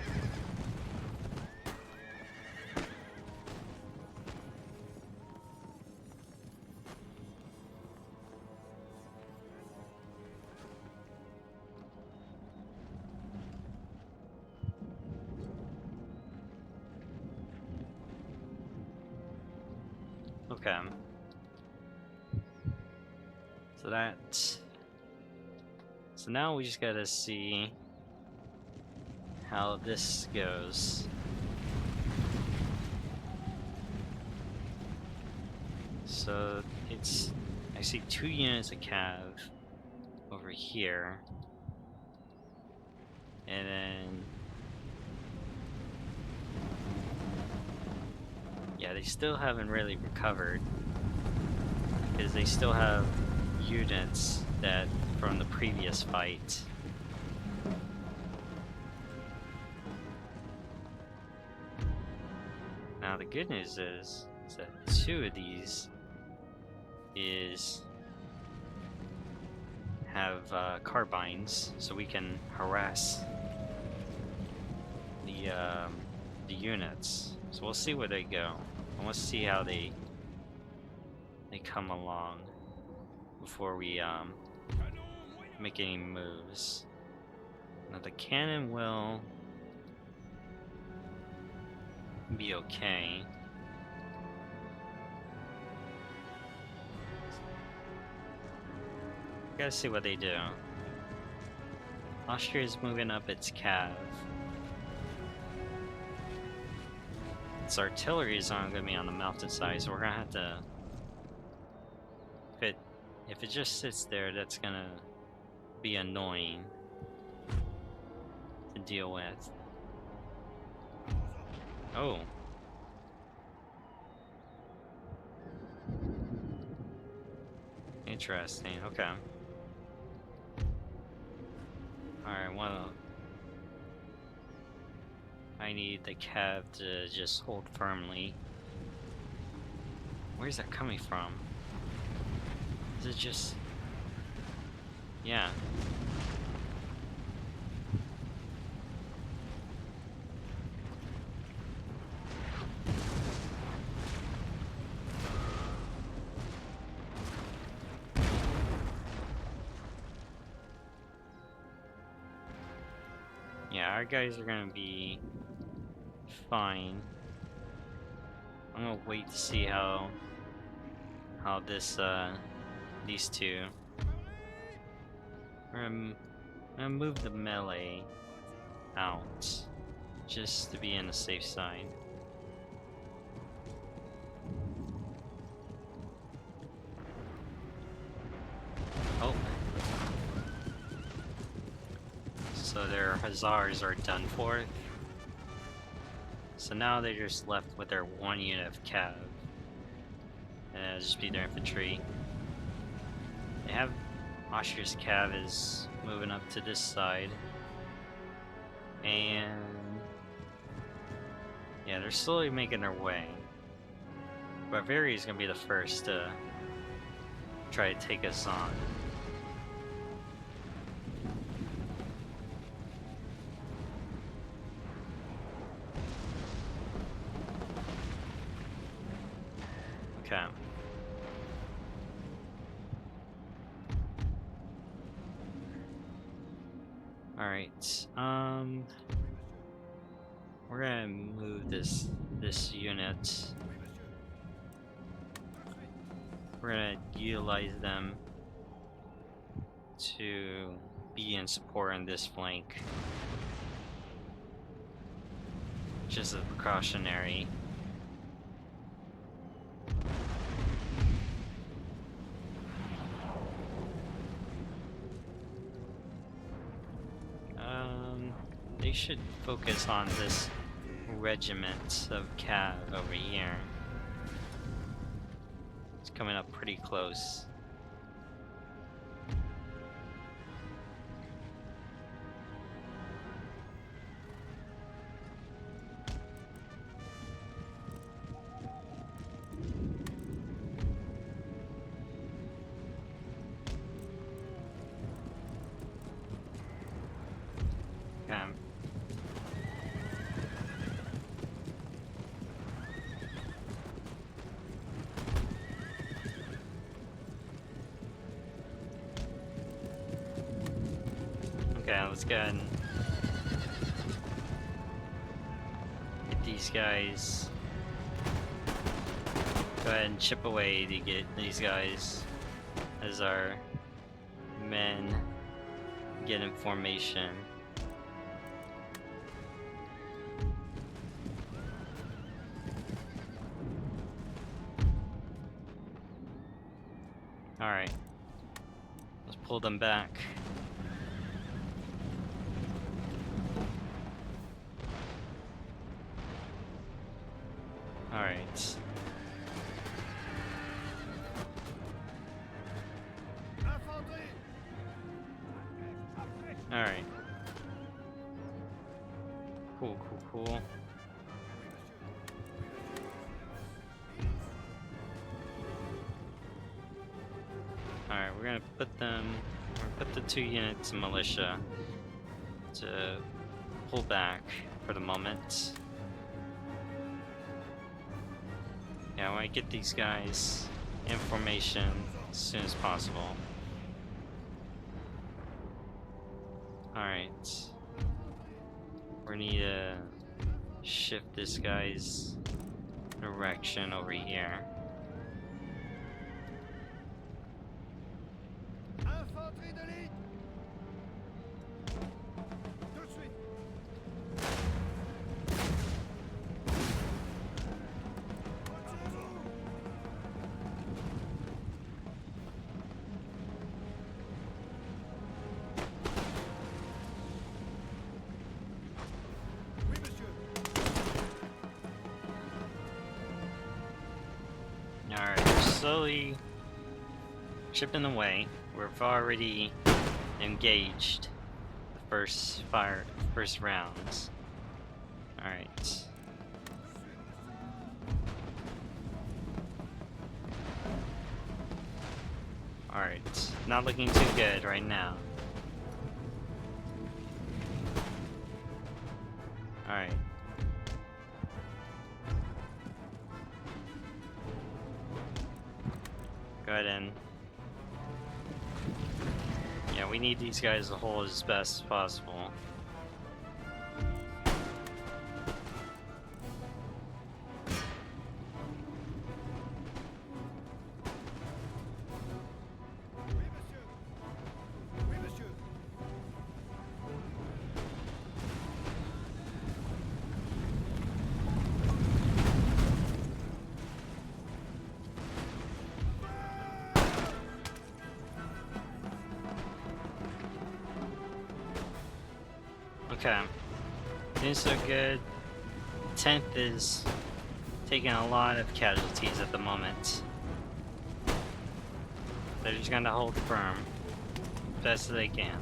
Okay. So now we just gotta see how this goes. So I see 2 units of cav over here. And then yeah, they still haven't really recovered because they still have units that from the previous fight. Now the good news is that 2 of these have carbines, so we can harass the units. So we'll see where they go. I want to see how they come along before we make any moves. Now the cannon will be okay. Gotta see what they do. Austria is moving up its cav. Its artillery is not going to be on the mountainside, so we're going to have to... If it just sits there, that's going to be annoying to deal with. Oh. Interesting, okay. Alright, well... I need the cav to just hold firmly. Where's that coming from? Is it just... Yeah. Yeah, our guys are gonna be fine. I'm gonna wait to see how this these two. I'm gonna move the melee out just to be on the safe side. Oh. So their hussars are done for. So now they're just left with their one unit of cav. And it'll just be their infantry. They have Austria's cav is moving up to this side. And yeah, they're slowly making their way. Bavaria is gonna be the first to try to take us on. Okay. Alright, we're gonna move this unit. We're gonna utilize them to be in support on this flank. Just a precautionary. They should focus on this regiment of cav over here. It's coming up pretty close. Okay, let's go ahead and get these guys. Go ahead and chip away to get these guys as our men get in formation. Alright, let's pull them back. Alright. Alright. Cool. Alright, we're gonna put the 2 units of militia to pull back for the moment. Yeah, I want to get these guys in formation as soon as possible. Alright. We need to shift this guy's direction over here. slowly chipping away. We've already engaged the first rounds. Alright. Alright. Not looking too good right now. Alright. Go ahead and... Yeah, we need these guys to hold as best as possible. Okay. Doing so good. 10th is taking a lot of casualties at the moment. They're just gonna hold firm best they can.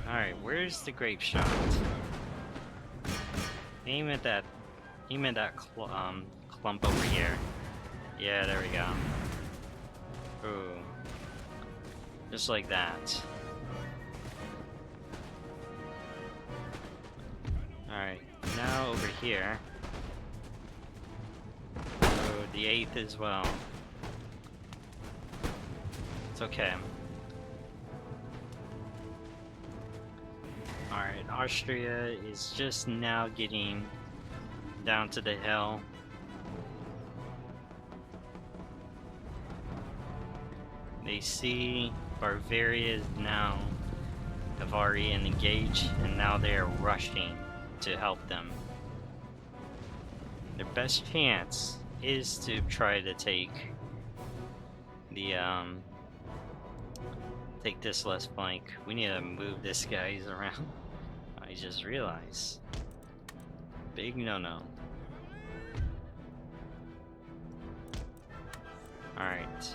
Alright, where's the grape shot? Aim at that clump over here. Yeah, there we go. Ooh. Just like that. Alright, now over here. Oh, the 8th as well. It's okay. Alright, Austria is just now getting down to the hill. They see Bavaria now have already engaged, and now they are rushing to help them. Their best chance is to try to take the take this left flank. We need to move this guys around. I just realized. Big no-no. Alright.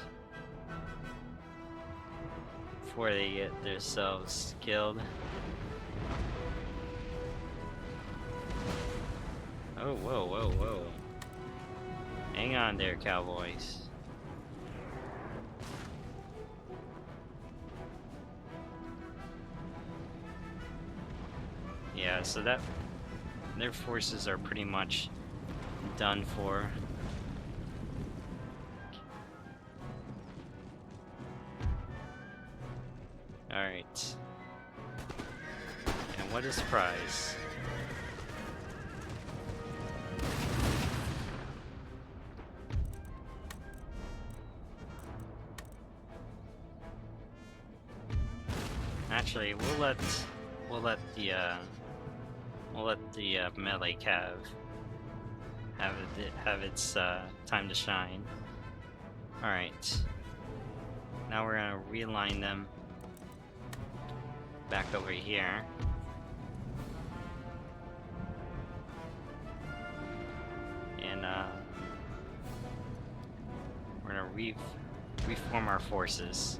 Before they get themselves killed. Oh, whoa, whoa, whoa. Hang on there, cowboys. Yeah, so that their forces are pretty much done for. Alright. And what is prize? Actually, we'll let the melee cav have its time to shine. All right. Now we're gonna realign them back over here. And we're gonna reform our forces.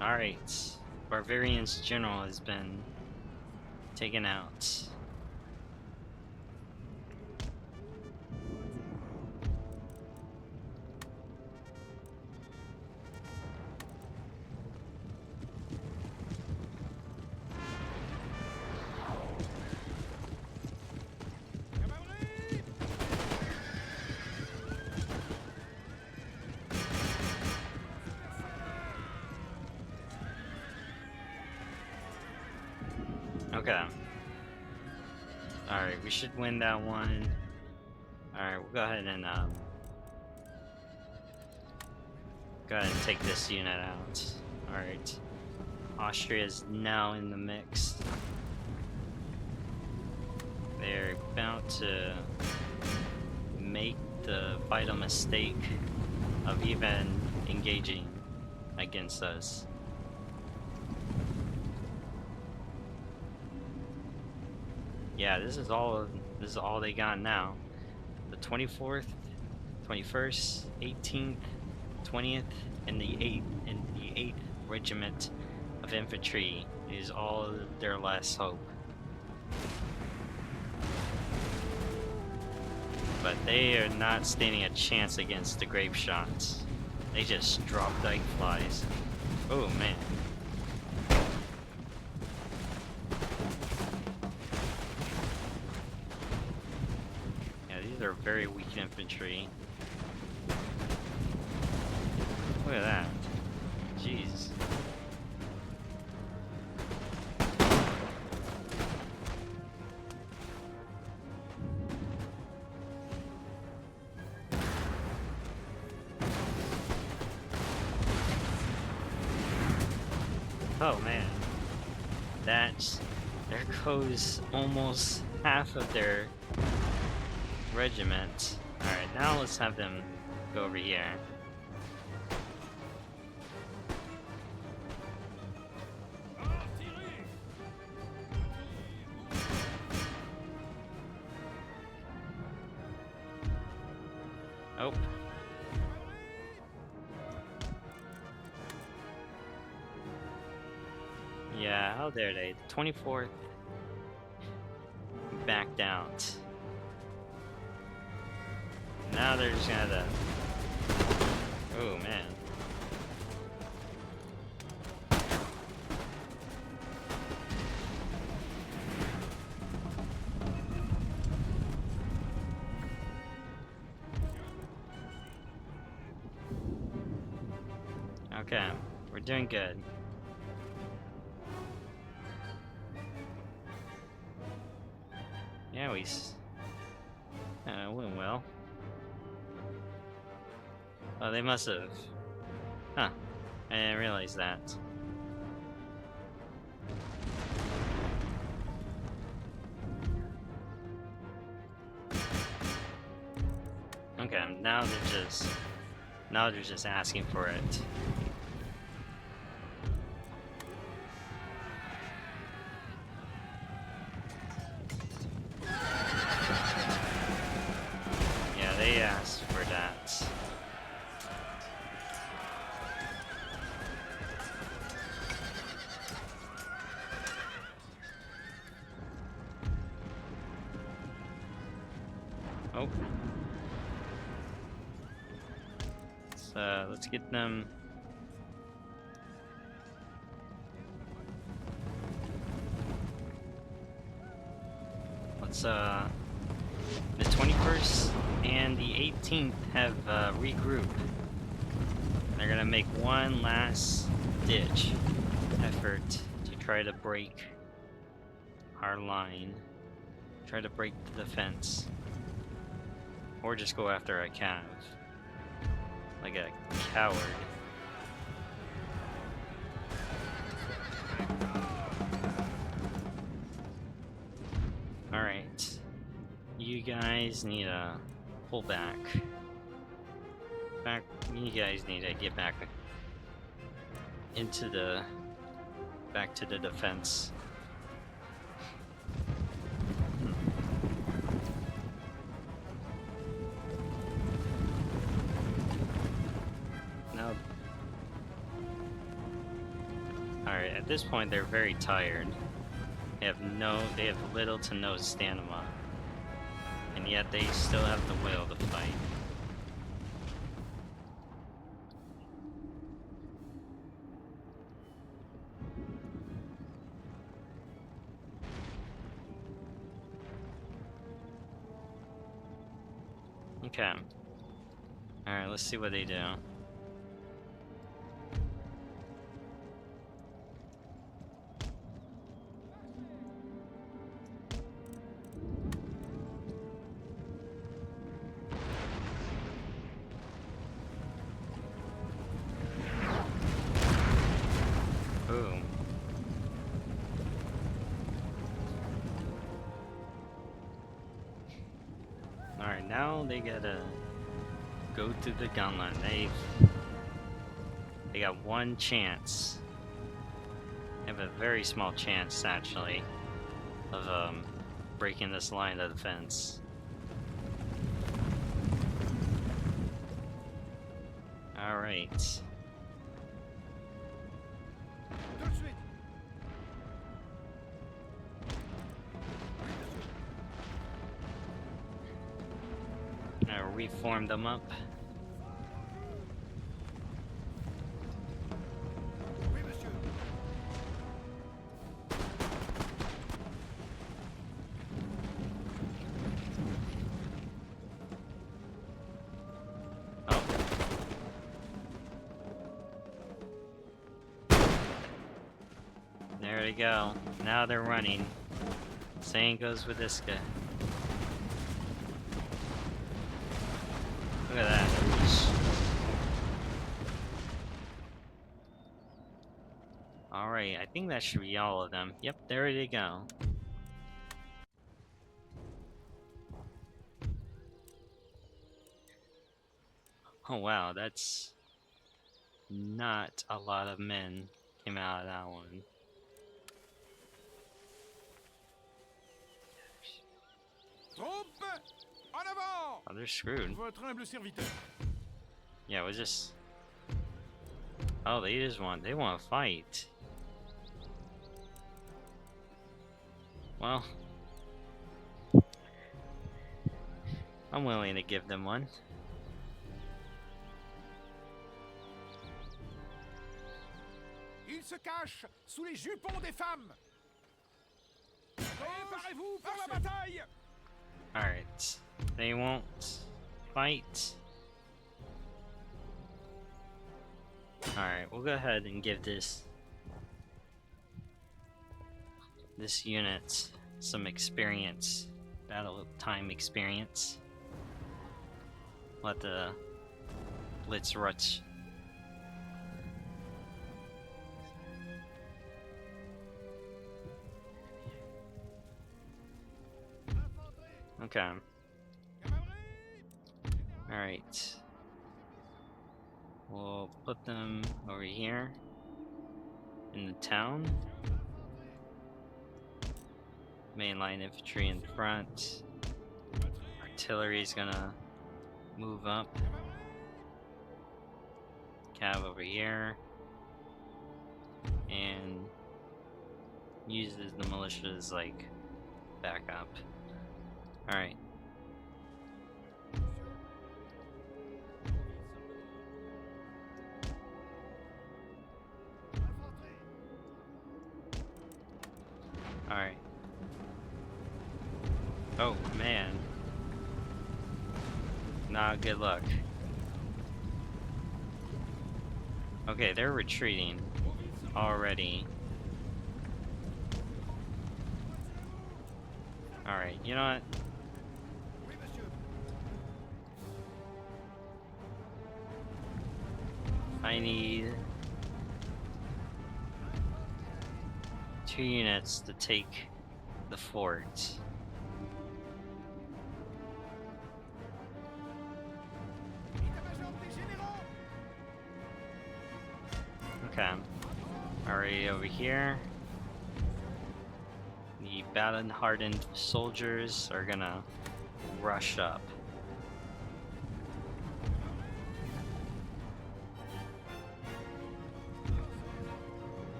Alright, Bavarian's general has been taken out. Okay. Alright, we should win that one. Alright, we'll go ahead and take this unit out. Alright. Austria is now in the mix. They're about to make the vital mistake of even engaging against us. Yeah, this is all they got now. The 24th, 21st, 18th, 20th, and the 8th Regiment of Infantry is all their last hope. But they are not standing a chance against the grape shots. They just drop like flies. Oh man. Yeah, these are very weak infantry. Look at that. Jeez. Oh man, there goes almost half of their regiment. Alright, now let's have them go over here. Oh. Yeah, how dare they? 24th backed out. Now they're just gonna have to... Oh man. Okay, we're doing good. Yeah, we went well. Oh, they must have. Huh. I didn't realize that. Okay, now they're just asking for it. Yeah, they asked for that. Oh. Let's get them. Let's the 21st and the 18th have regroup. They're gonna make one last ditch effort to try to break our line. Try to break the defense. Or just go after a cav. Like a coward. Alright. You guys need to pull back. You guys need to get back into the... back to the defense. Now... Alright, at this point they're very tired. They have little to no stamina. And yet they still have the will to fight. Okay. Alright, let's see what they do. Boom. Alright, now they gotta go through the gauntlet. They They got one chance. They have a very small chance, actually, of breaking this line of defense. All right. Tout de suite. Now reform them up. Oui, monsieur. Oh. There we go. Now they're running. Same goes with this guy. Look at that. Alright, I think that should be all of them. Yep, there they go. Oh wow, that's not a lot of men came out of that one. Troupes, en avant. Oh, they're screwed. Votre humble serviteur. Yeah, we'll just... Oh, they want to fight. Well, I'm willing to give them one. Ils se cachent sous les jupons des femmes. Préparez-vous pour la bataille. Alright, they won't fight. Alright, we'll go ahead and give this unit some experience, battle time experience. Let the Blitz Rush. Okay. Alright. We'll put them over here in the town. Mainline infantry in front. Artillery's gonna move up. Cav over here. And uses the militia as like backup. Alright. Alright. Oh, man. Not good luck. Okay, they're retreating already. Alright, you know what? I need 2 units to take the fort. Okay. Already over here. The battle-hardened soldiers are gonna rush up.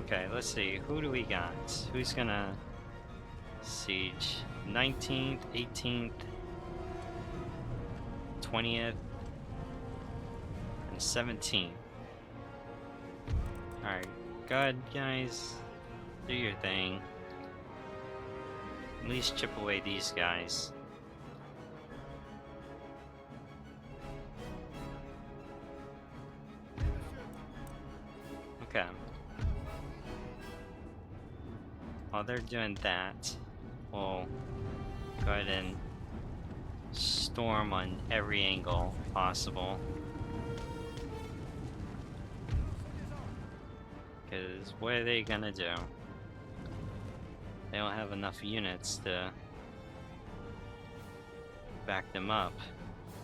Okay, let's see. Who do we got? Who's gonna siege? 19th, 18th, 20th, and 17th. Alright, go ahead, guys. Do your thing. At least chip away these guys. Okay. While they're doing that, we'll go ahead and storm on every angle possible. Because what are they gonna do? They don't have enough units to back them up.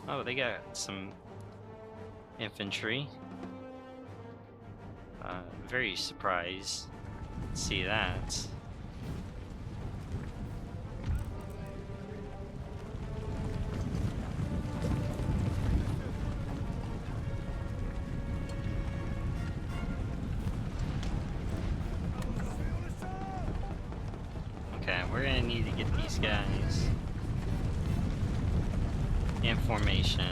Oh, they got some infantry. Very surprised to see that. Okay, we're gonna need to get these guys in formation.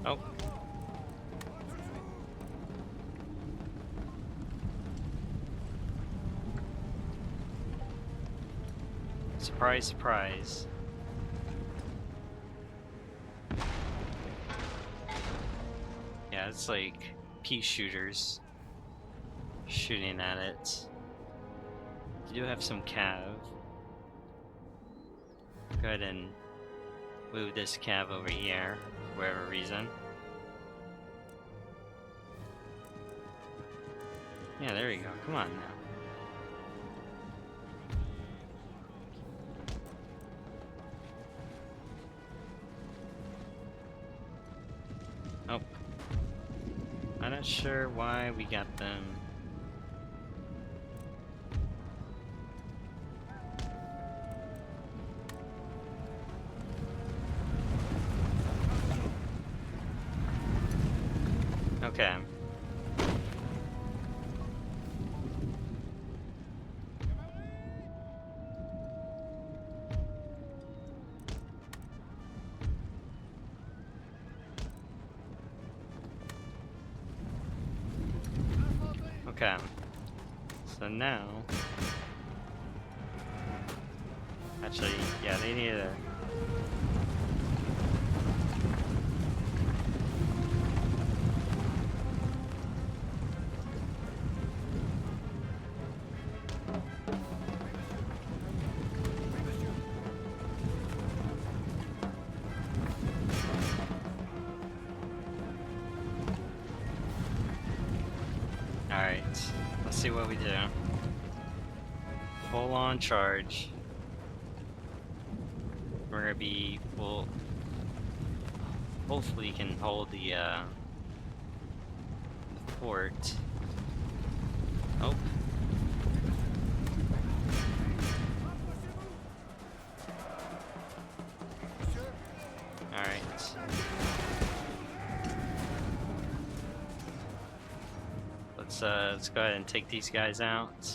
Oh. Surprise, surprise. Yeah, it's like pea shooters shooting at it. You do have some cav. Go ahead and move this cav over here for whatever reason. Yeah, there you go. Come on now. Oh. I'm not sure why we got them. Okay. Okay. So now, actually, yeah, they need to. Alright, let's see what we do. Full on charge. We're gonna be full. Hopefully, can hold the fort. Oh. Alright. Let's go ahead and take these guys out.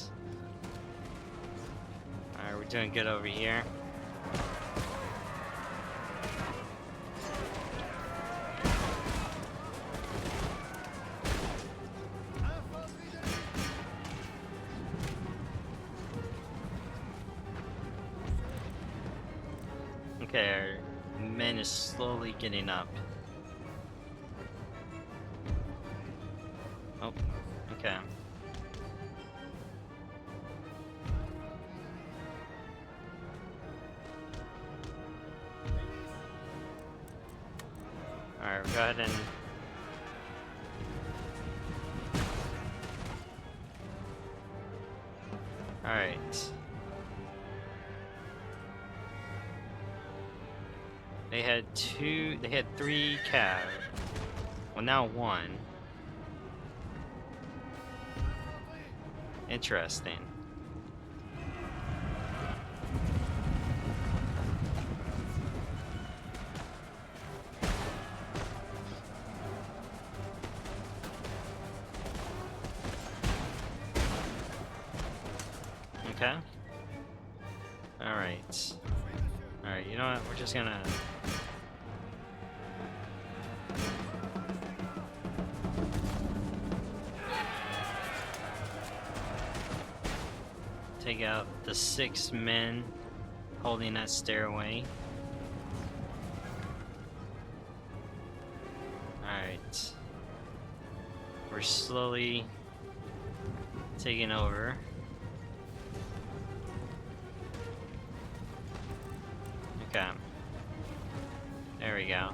Alright, we're doing good over here. Okay, our men is slowly getting up. Oh, okay. Alright, go ahead and... Alright. They had 3 cav. Well, now 1. Interesting. Okay. Alright. Alright, you know what? We're just gonna... take out the 6 men holding that stairway. Alright. We're slowly taking over. Okay. There we go.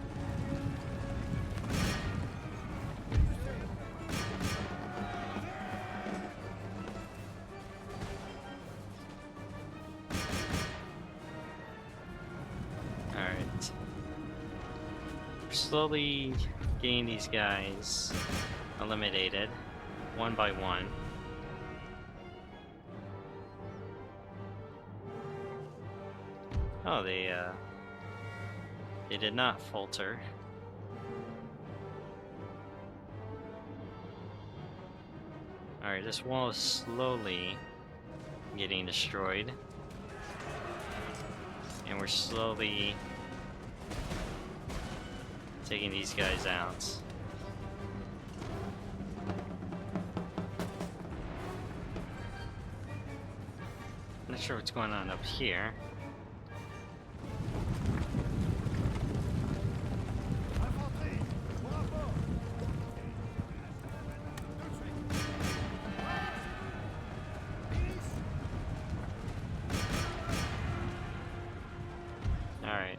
slowly getting these guys eliminated one by one. Oh, they did not falter. Alright, this wall is slowly getting destroyed. And we're slowly taking these guys out. Not sure what's going on up here. Alright.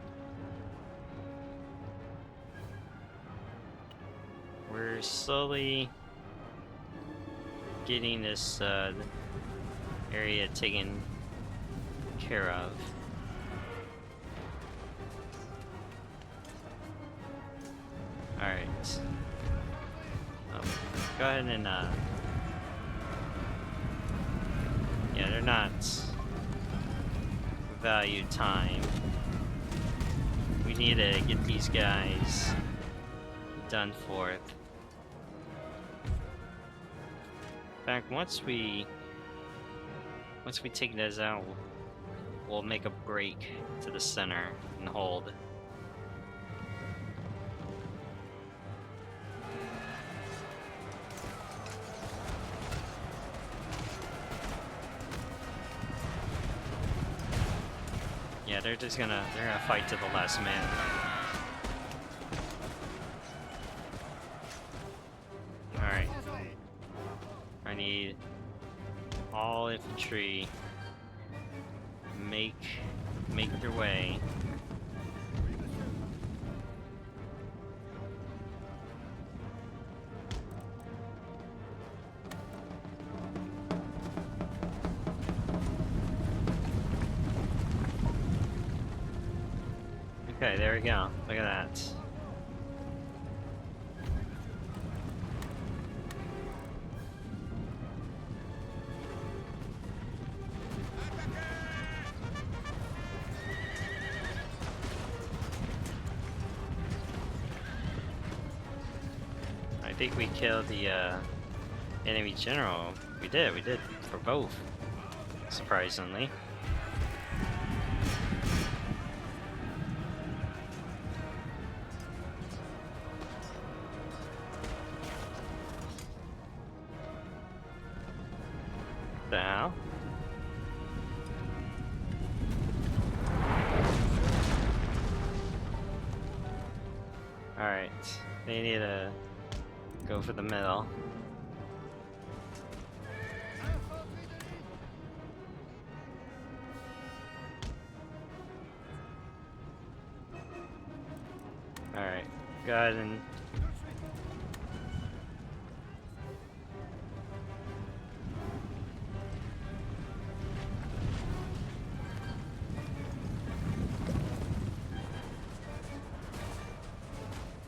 We're slowly getting this area taken care of. Alright. Oh, go ahead and yeah, they're not value time. We need to get these guys done for it. In fact, once we take this out, we'll make a break to the center and hold. Yeah, they're gonna fight to the last man. Alright. I need all infantry make their way. Okay, there we go. Look at that. I think we killed the enemy general. We did for both, surprisingly. The hell? Alright, they need to go for the middle. Alright, go ahead and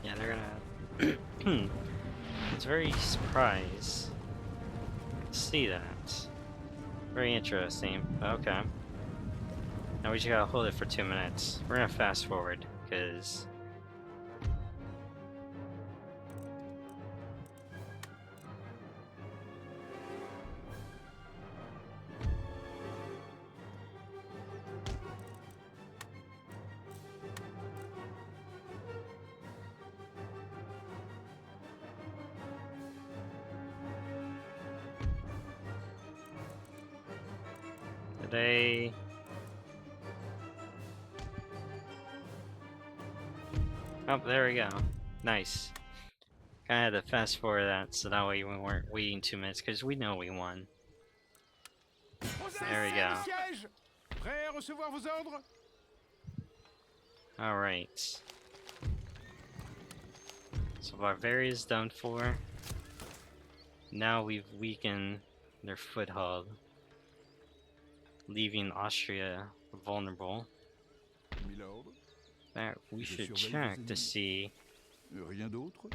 yeah, they're gonna I was very surprised to see that. Very interesting. Okay. Now we just gotta hold it for 2 minutes. We're gonna fast forward, because they oh, there we go. Nice. Kinda had to fast forward that so that way we weren't waiting 2 minutes, because we know we won. There we go. Prêt à recevoir vos ordres? Alright. So Bavaria's done for. Now we've weakened their foothold, leaving Austria vulnerable. Milord. That we Je should surveille vos check to ennemis. see Rien d'autre?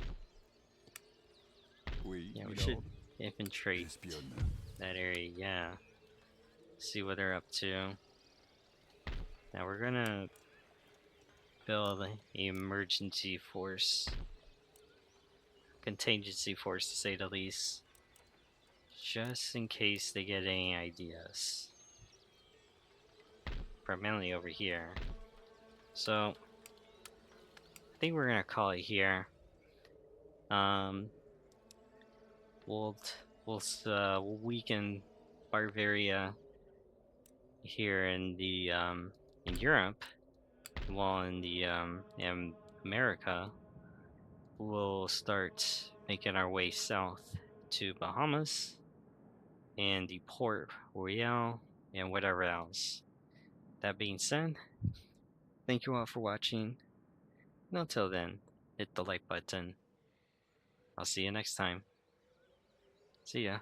Oui, Yeah, we should milord. infiltrate J'espionne. that area. Yeah, see what they're up to. Now we're gonna build an emergency force, contingency force to say the least, just in case they get any ideas. Primarily over here. So I think we're gonna call it here. Um, we'll we'll weaken Bavaria here in Europe, while in America we'll start making our way south to Bahamas and the Port Royal and whatever else. That being said, thank you all for watching. And until then, hit the like button. I'll see you next time. See ya.